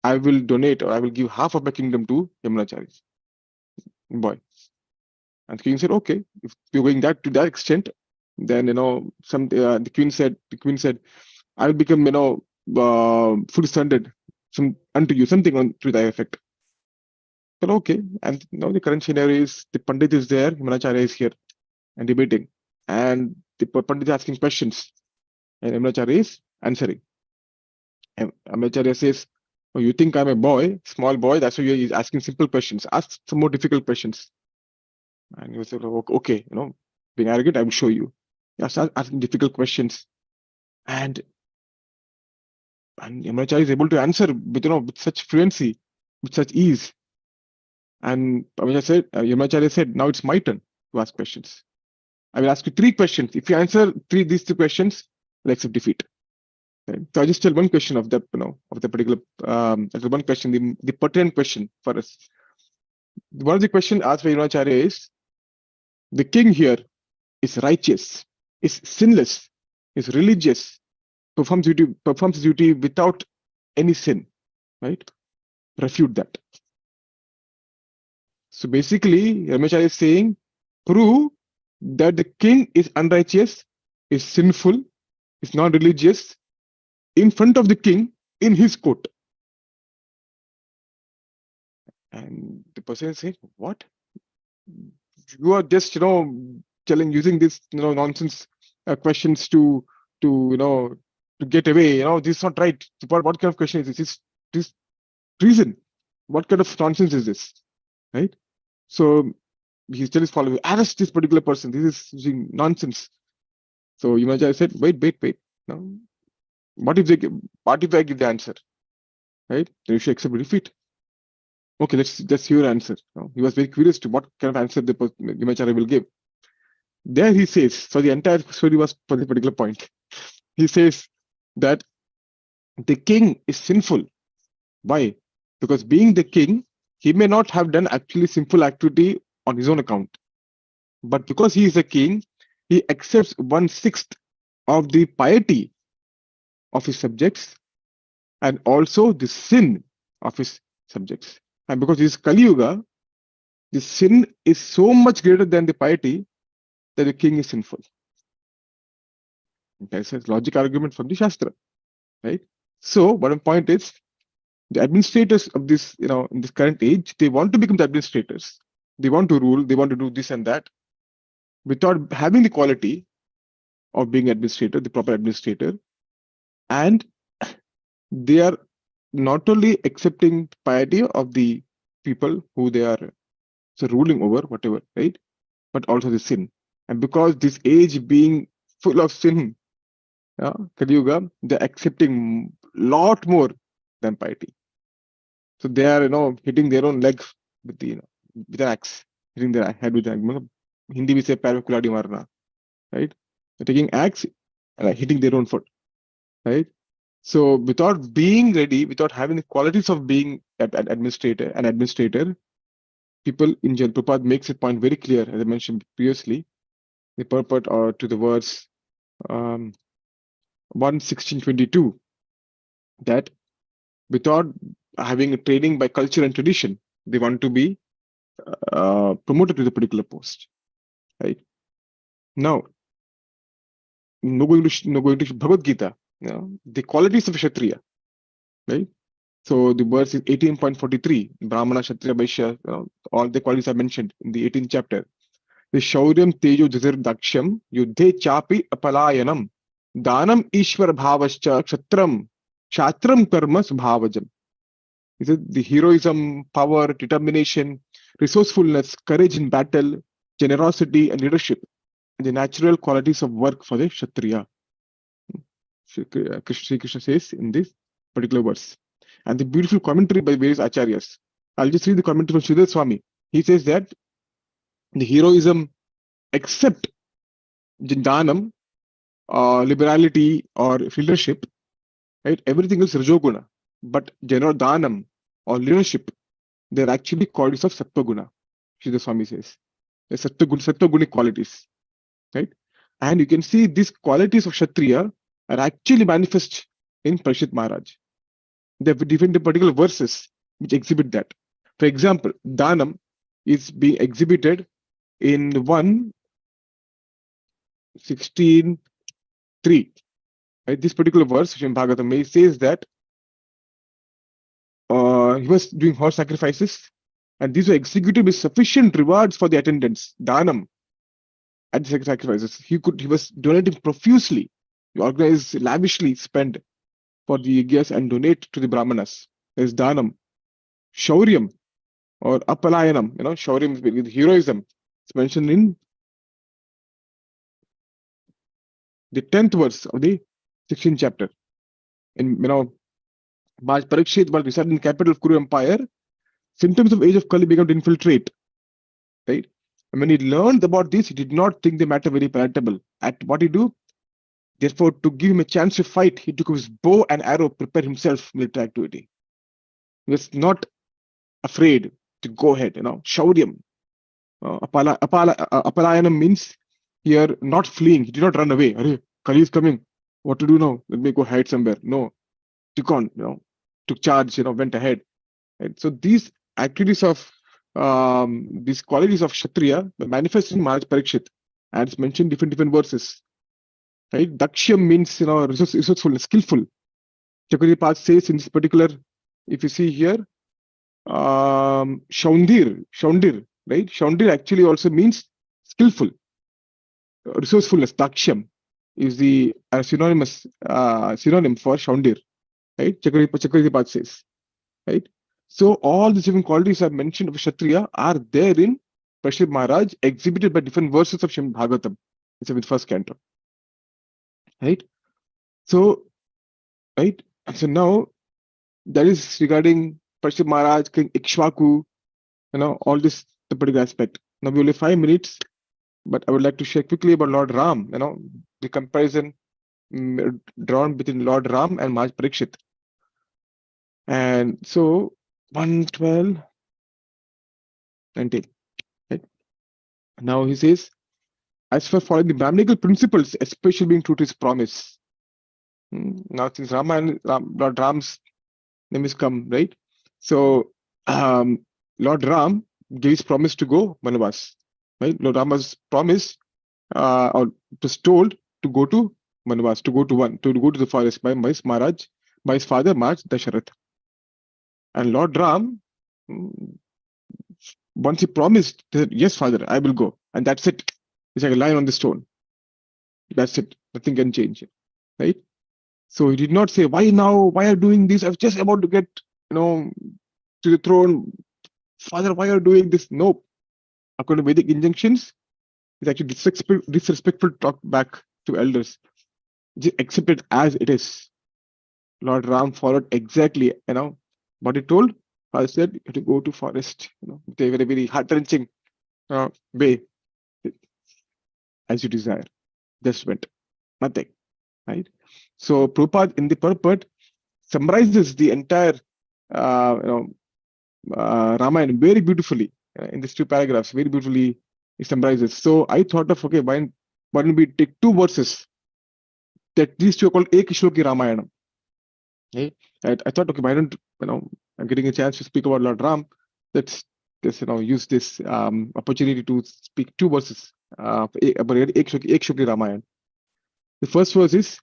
I will donate, or I will give half of my kingdom to Yamunacharya boy. And the king said, okay, if you're going to that extent, then the queen said, I will become full standard unto you, something to that effect. But okay, and now the current scenario is the Pandit is there, Yamunacharya is here and debating, and the Pandit is asking questions, and Yamunacharya is answering. And Yamunacharya says, "Oh, you think I'm a boy, small boy? That's why he's asking simple questions. Ask some more difficult questions." And he said, "Okay, being arrogant, I will show you." He starts asking difficult questions, and Yamunacharya is able to answer with such fluency, with such ease. And Yamunacharya said, "Now it's my turn to ask questions. I will ask you 3 questions. If you answer these 3 questions, I'll accept defeat." Okay. So I just tell one question of the particular one question, the pertinent question for us. One of the questions asked by Yamunacharya is, the king here is righteous, is sinless, is religious, performs duty without any sin, right? Refute that. So basically, Yamunacharya is saying, prove that the king is unrighteous, is sinful, is not religious, in front of the king in his court. And the person is saying, what? You are just using this nonsense questions to get away. This is not right. What kind of question is this? This treason. What kind of nonsense is this? Right? So he's telling his followers, arrest this particular person. This is nonsense. So Yamunacharya said, wait. No. What if I give the answer? Right? Then you should accept defeat. Okay, let's hear your answer. He was very curious to what kind of answer the Yamunacharya will give. There he says, so the entire story was for the particular point. He says that the king is sinful, Why? Because being the king, he may not have done actually sinful activity on his own account. But because he is a king, he accepts 1/6 of the piety of his subjects and also the sin of his subjects. And because this is Kali Yuga, the sin is so much greater than the piety that the king is sinful. That's a logic argument from the Shastra, right? So, what my point is, the administrators of this, in this current age, they want to become the administrators. They want to rule, they want to do this and that without having the quality of being administrator, the proper administrator. And they are not only accepting piety of the people who they are ruling over, whatever, right? But also the sin. And because this age being full of sin, Kali Yuga, they're accepting lot more than piety. So they are, hitting their own leg with the, with an axe, hitting their head with an axe. Hindi we say "पैर में कुल्हाड़ी मारना," right? They're taking axe and hitting their own foot, right? So without being ready, without having the qualities of being an administrator, people in general, Prabhupada makes a point very clear, as I mentioned previously, the purport to the verse 1:16-22, that without having a training by culture and tradition, they want to be promoted to the particular post, right? Now, no going to Bhagavad Gita, the qualities of Kshatriya, right? So the verse is 18.43, Brahmana, Kshatriya, Vaishya, all the qualities are mentioned in the 18th chapter. The Shauryam Tejo Jazir Daksham Yuddhe Chapi Apalayanam Danam Ishwar Bhavascha Kshatram Kshatram Karma Subhavajam. Is it the heroism, power, determination, resourcefulness, courage in battle, generosity, and leadership, and the natural qualities of work for the Kshatriya? Sri Krishna says in this particular verse. And the beautiful commentary by various acharyas. I'll just read the commentary from Sridhar Swami. He says that the heroism, except Danam, liberality, or leadership, right? Everything is Rajoguna. But Danam or leadership, they're actually qualities of Sattva-guna, Sridhar Swami says. They're Sattva-gunic qualities, right? And you can see these qualities of Kshatriya are actually manifest in Parikshit Maharaj. They've different particular verses which exhibit that. For example, Danam is being exhibited in 1:16:3. Right? This particular verse, Srimad Bhagavatam, says that he was doing horse sacrifices, and these were executed with sufficient rewards for the attendants. Danam at the sacrifices. He was donating profusely. He organized lavishly spend for the yajnas and donate to the brahmanas. There's Danam. Shauryam or Apalayanam, Shauryam is heroism. It's mentioned in the 10th verse of the 16th chapter. In Parikshit was resided in the capital of Kuru Empire. Symptoms of age of Kali began to infiltrate. Right? And when he learned about this, he did not think the matter very palatable. At what he do? Therefore, to give him a chance to fight, he took his bow and arrow, prepare himself for military activity. He was not afraid to go ahead, Shauryam. Apalayanam means here not fleeing. He did not run away. Kali is coming. What to do now? Let me go hide somewhere. No. Took on, took charge, went ahead. Right? So these activities of these qualities of Kshatriya manifest in Maharaj Parikshit, and it's mentioned different verses. Right? Dakshyam means resourcefulness, skillful. Chakravarti Path says in this particular, if you see here, Shaundir, right? Shaundir actually also means skillful. Resourcefulness, Daksham, is the synonym for Shaundir. Right? Chakravarti Path says. Right? So all these different qualities are mentioned of Kshatriya are there in Parikshit Maharaj, exhibited by different verses of Srimad Bhagavatam. It's in the first canto. Right? So, right? So now that is regarding Parikshit Maharaj, King Ikshvaku, all this the particular aspect. Now we only 5 minutes, but I would like to share quickly about Lord Ram, the comparison drawn between Lord Ram and Maharaj Parikshit. And so 112, 19. Right? Now he says, as for following the Brahminical principles, especially being true to his promise. Now since Lord Ram's name is come, right? So Lord Ram gave his promise to go Manavas. Right? Lord Ram was promised or was told to go to Manavas, to go to the forest by his Maharaj, by his father Maharaj Dasharath. And Lord Ram, once he promised, he said, yes, father, I will go. And that's it. It's like a line on the stone. That's it. Nothing can change. Right? So he did not say, why now? Why are you doing this? I was just about to get, to the throne. Father, why are you doing this? No. According to Vedic injunctions, it's actually disrespectful to talk back to elders. Just accept it as it is. Lord Ram followed exactly, what he told. Father said, you have to go to forest, they were a very heart-wrenching way, as you desire. Just went. Nothing. Right? So Prabhupada in the purport summarizes the entire Ramayana very beautifully in these two paragraphs. Very beautifully he summarizes. So I thought of, okay, why don't we take two verses that these two are called Ek Shloki Ramayana. Right? I thought, okay, why don't I'm getting a chance to speak about Lord Ram. Let's just use this opportunity to speak two verses about Ek Shloki Ramayana. The first verse is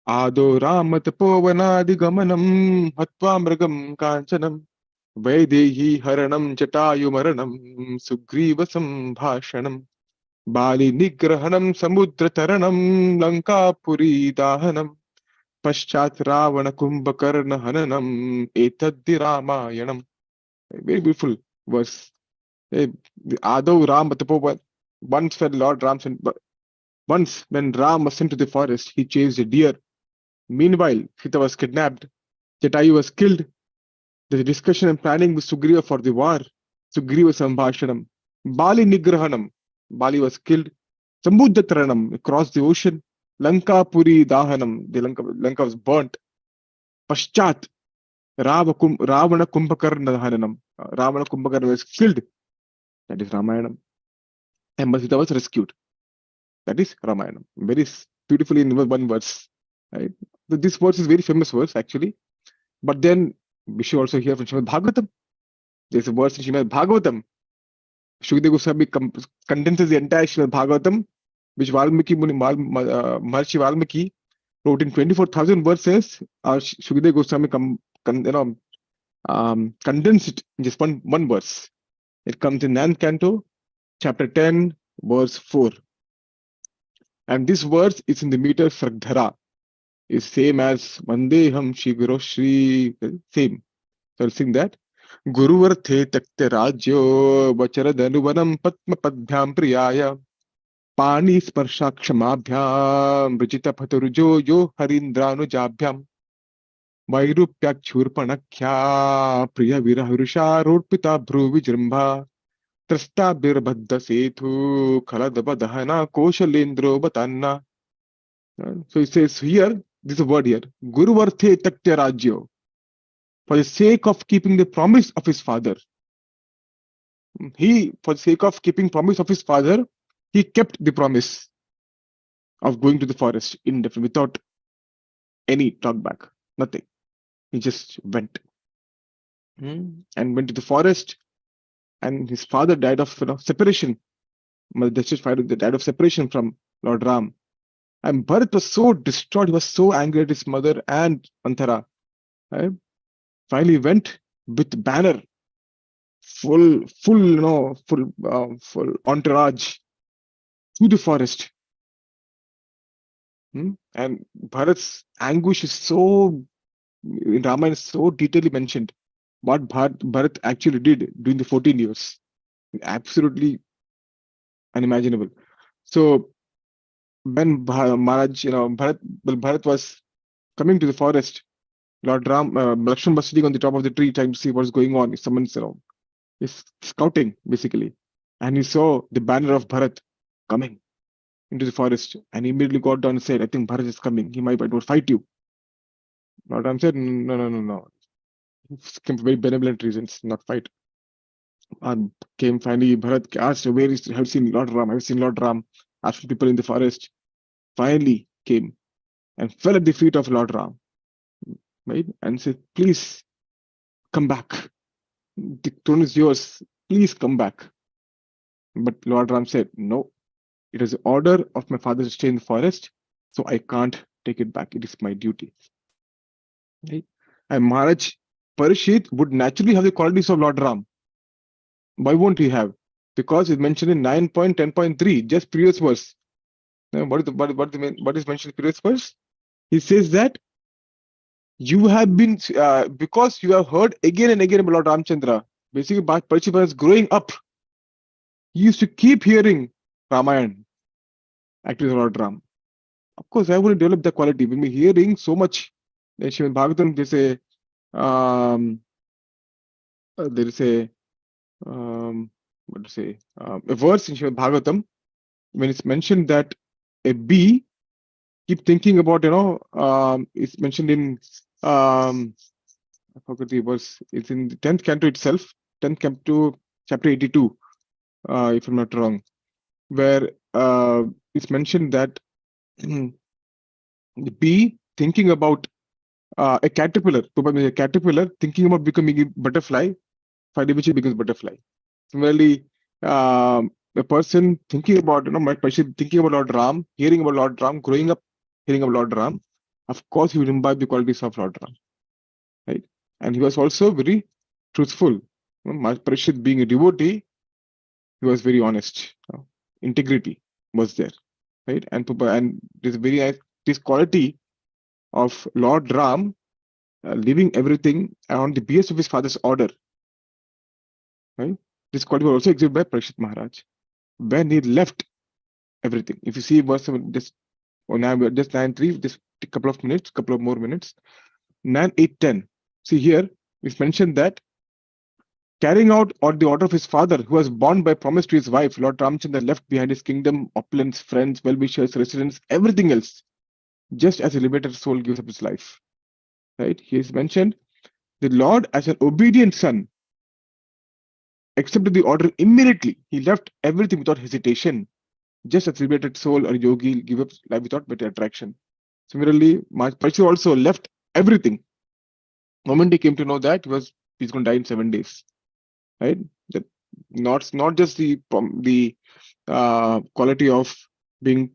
Ado Ramat Povanadi Gamanam Hatva Mragam Kanchanam Vaidehi Haranam Jatayu Maranam Sugriva Sambhashanam Bali Nigrahanam Samudra Taranam Lanka Puri Dahanam Paschat Ravana Kumbhakarna Hananam Etaddi Ramayanam. Very beautiful verse. Ado Ram Tapovan. Once when Ram was sent to the forest, he chased a deer. Meanwhile, Sita was kidnapped. Jatayu was killed. The discussion and planning with Sugriva for the war. Sugriva Sambhashanam. Bali Nigrahanam. Bali was killed. Samudataranam, across the ocean. Lanka Puri Dahanam. The Lanka was burnt. Paschat. Ravana Kumbhakarna Hananam. Ravana Kumbhakarna was killed. That is Ramayanam. And Sita was rescued. That is Ramayanam. Very beautifully in one verse. Right? So this verse is very famous verse actually. But then we should also hear from Srimad Bhagavatam. There's a verse in Srimad Bhagavatam. Shukadeva Goswami condenses the entire Srimad Bhagavatam, which Maharishi Valmiki wrote in 24,000 verses. Shukadeva Goswami condensed it in just one verse. It comes in 9th canto, chapter 10, verse 4. And this verse is in the meter Sraddhara. Is same as Vandeham Shri Guru Shri, same. So I'll sing that. Guruvarthe takte rajyo vacharadanovanam patma padbhyam priyaya pani sparshakshamabhyam vrijita patarujo yo harindranujabyam vairupyakshurpanakhya priya virahurusha rodpita bhru vijrambha trasta birbhadda sethu khaladabadahana koshalendro batanna. So it says here, this is a word here, Guruvarthe takte rajyo. For the sake of keeping the promise of his father. For the sake of keeping promise of his father, he kept the promise of going to the forest indefinitely without any talk back. Nothing. He just went. And went to the forest, and his father died of separation. Dashrath's father died of separation from Lord Ram. And Bharat was so distraught, he was so angry at his mother and Manthara. Right? Finally went with banner, full entourage to the forest. And Bharat's anguish is so, in Ramayana, is so detailedly mentioned. What Bharat actually did during the 14 years. Absolutely unimaginable. So when Bharat was coming to the forest, Lord Lakshman was sitting on the top of the tree trying to see what's going on. If someone's is scouting basically, and he saw the banner of Bharat coming into the forest, and he immediately got down and said, I think Bharat is coming. He might fight you. Lord Ram said, no. came for very benevolent reasons, not fight. And came finally, Bharat asked, where is, have you seen Lord Ram? Have you seen Lord Ram? Asking people in the forest. Finally came and fell at the feet of Lord Ram, right? And said, please come back. The throne is yours. Please come back. But Lord Ram said, no, it is the order of my father to stay in the forest, so I can't take it back. It is my duty. Right? And Maharaj Parishit would naturally have the qualities of Lord Ram. Why won't he have? Because it's mentioned in 9.10.3, just previous verse. Now, what is mentioned in previous verse? He says that you have been, because you have heard again and again about Lord Ramchandra. Basically, Parishit was growing up. He used to keep hearing Ramayana, actually Lord Ram. Of course, I will develop the quality. When we're hearing so much, Srimad Bhagavatam, there is a a verse in Srimad Bhagavatam when it's mentioned that a bee keep thinking about, it's mentioned in, I forgot the verse. It's in the 10th canto itself, 10th canto, chapter 82, if I'm not wrong, where it's mentioned that the bee thinking about a caterpillar, probably a caterpillar thinking about becoming a butterfly, finally which becomes butterfly. Similarly, a person thinking about, my person thinking about Lord Ram, hearing about Lord Ram, growing up hearing about Lord Ram, of course he will imbibe the qualities of Lord Ram, right? And he was also very truthful. My Parishit being a devotee, he was very honest. Integrity was there, right? And this very nice, this quality of Lord Ram, leaving everything on the BS of his father's order, right? This quality was also exhibited by Parishit Maharaj when he left everything. If you see verse 7, just 9.3, just a couple of more minutes, 9.8.10. See here, it's mentioned that carrying out the order of his father, who was bound by promise to his wife, Lord Ramchandra left behind his kingdom, opulence, friends, well-wishers, residents, everything else, just as a liberated soul gives up his life. Right? He is mentioned, the Lord, as an obedient son, accepted the order immediately. He left everything without hesitation, just as a liberated soul or yogi give up life without better attraction. Similarly, Parishit also left everything. The moment he came to know that he's going to die in 7 days. Right? That not just the quality of being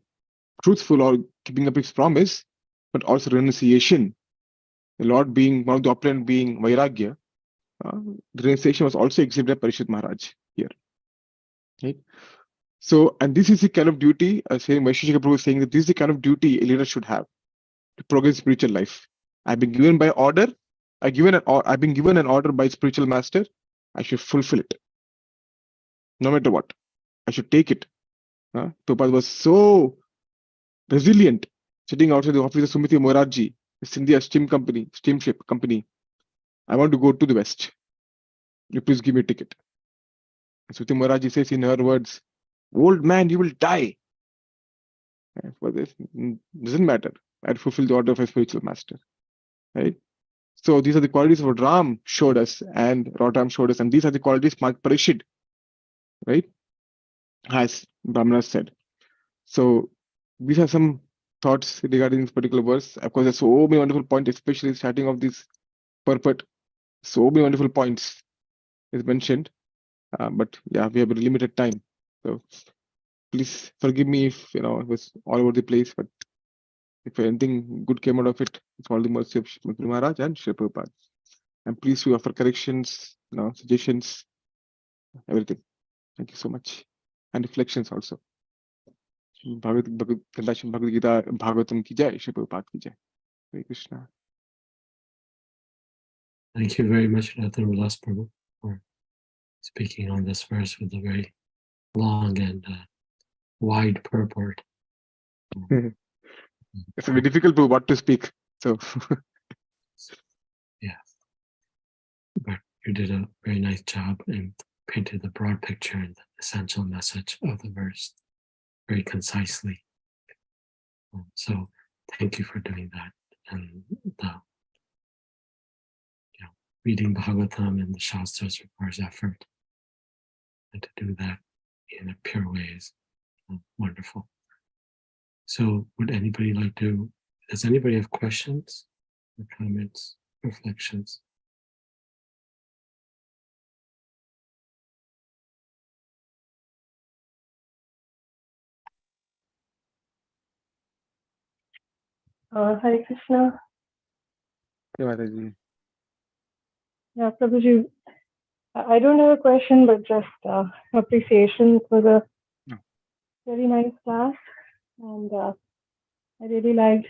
truthful or keeping up his promise, but also renunciation. The Lord being one of the opulent being Vairagya, the renunciation was also exhibited by Parishit Maharaj here. Right? So, and this is the kind of duty, saying Vaisheshika Prabhu is saying that this is the kind of duty a leader should have to progress spiritual life. I've been given by order. I've been given an order by spiritual master. I should fulfill it, no matter what. I should take it. Prabhupada was so resilient, sitting outside the office of Sumiti Morarji, India steamship company. I want to go to the West. You please give me a ticket. Sumiti Morarji says in her words, old man, you will die. For this, doesn't matter. I'd fulfill the order of a spiritual master. Right? So these are the qualities what Ram showed us and Ram showed us, and these are the qualities Mark Parishit, right, has Brahmana said. So these are some thoughts regarding this particular verse. Of course, there's so many wonderful points, especially starting of this purport. So many wonderful points is mentioned, but yeah, we have a limited time. So please forgive me if it was all over the place, but if anything good came out of it, it's all the mercy of Srimad Maharaj and Sri Prabhupada. And please we offer corrections, suggestions, everything. Thank you so much. And reflections also. Bhagavad Gita, Bhagavatam ki jai, Sri Prabhupada ki jai. Hare Krishna. Thank you very much, Dr. Vilas Prabhu, for speaking on this verse with a very long and wide purport. It's very difficult to what to speak. So yeah, but you did a very nice job and painted the broad picture and the essential message of the verse very concisely. So thank you for doing that. And reading Bhagavatam and the Shastras requires effort. And to do that in a pure way is wonderful. So would anybody like to, does anybody have questions or comments, reflections? Hare Krishna. Yeah, Mataji. Yeah, Prabhuji, I don't have a question, but just appreciation. It was a No. very nice class, and I really liked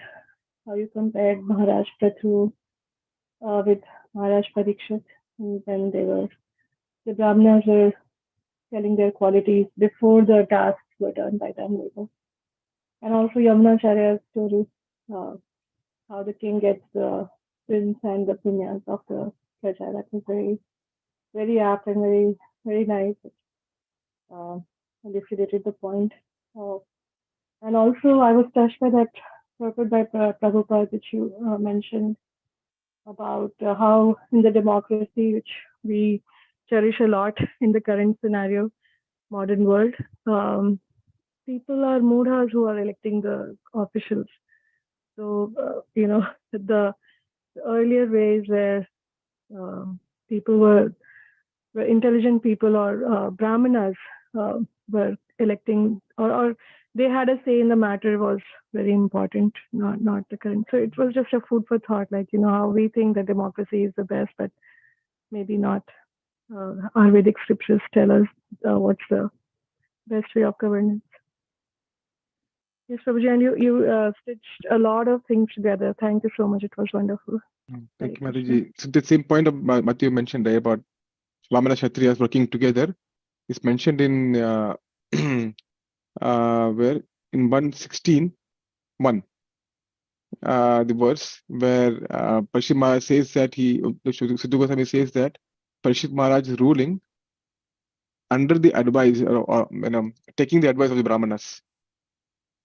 how you compared Maharaj Prathu with Maharaj Parikshit, and when the Brahmanas were telling their qualities before the tasks were done by them later. And also Yamunacharya's story, how the king gets the prince and the punyas of the praja. That was very, very apt and very, very nice. Elucidated the point. And also, I was touched by that purport by Prabhupada, which you mentioned about how in the democracy, which we cherish a lot in the current scenario, modern world, people are mudras who are electing the officials. So, the earlier ways where people were intelligent people or brahmanas were electing or they had a say in the matter was very important, not the current. So it was just a food for thought, like, how we think that democracy is the best, but maybe not. Our Vedic scriptures tell us what's the best way of governance. Yes, Prabhuji, and you stitched a lot of things together. Thank you so much. It was wonderful. Thank you, Mataji. So the same point of Matthew mentioned there about Vamana Kshatriyas working together is mentioned in where in 116:1, the verse where Parishit Maharaj says that Sidhu Goswami says that Parishit Maharaj is ruling under the advice or taking the advice of the Brahmanas.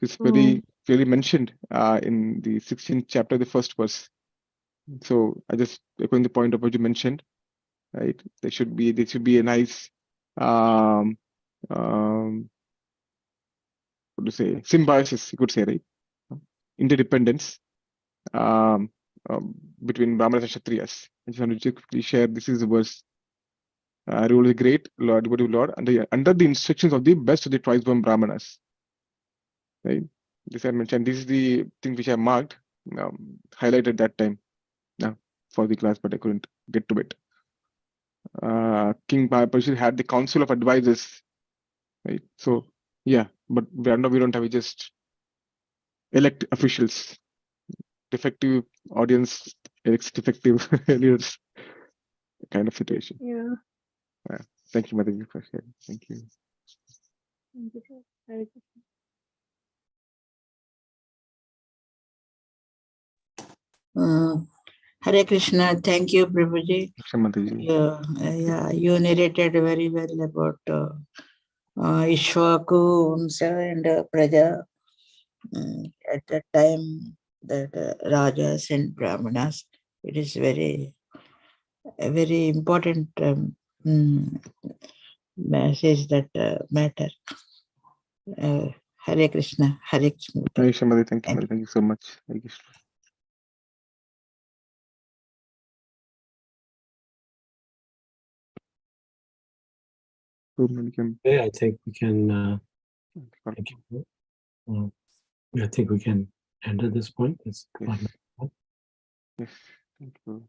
It's very clearly mentioned in the 16th chapter, the first verse. So I just echoing the point of what you mentioned, right? There should be a nice what to say, symbiosis, you could say, right? Interdependence between Brahmanas and Kshatriyas. I just want to quickly share. This is the verse. Rule is great, Lord, devotee Lord, under the instructions of the best of the twice-born Brahmanas. Right? This I mentioned. This is the thing which I marked, highlighted that time for the class, but I couldn't get to it. King Parishit had the council of advisors, right? So yeah, but we don't have, we just elect officials. Defective audience elects defective leaders, kind of situation. Yeah. Thank you, Mataji, for sharing. Thank you. Thank you, sir. Hare Krishna. Hare Krishna. Thank you, Prabhuji. Mataji. You narrated very well about Ishwaku, Vamsa, and Praja. At that time, that Rajas and Brahmanas, it is a very important message that matter. Hare Krishna. Hare Krishna. Hare Krishna, Mataji. Thank you, Mataji. Thank you so much. Thank you. Okay, I think we can. Thank you. I think we can end at this point. It's yes. Yes. Thank you.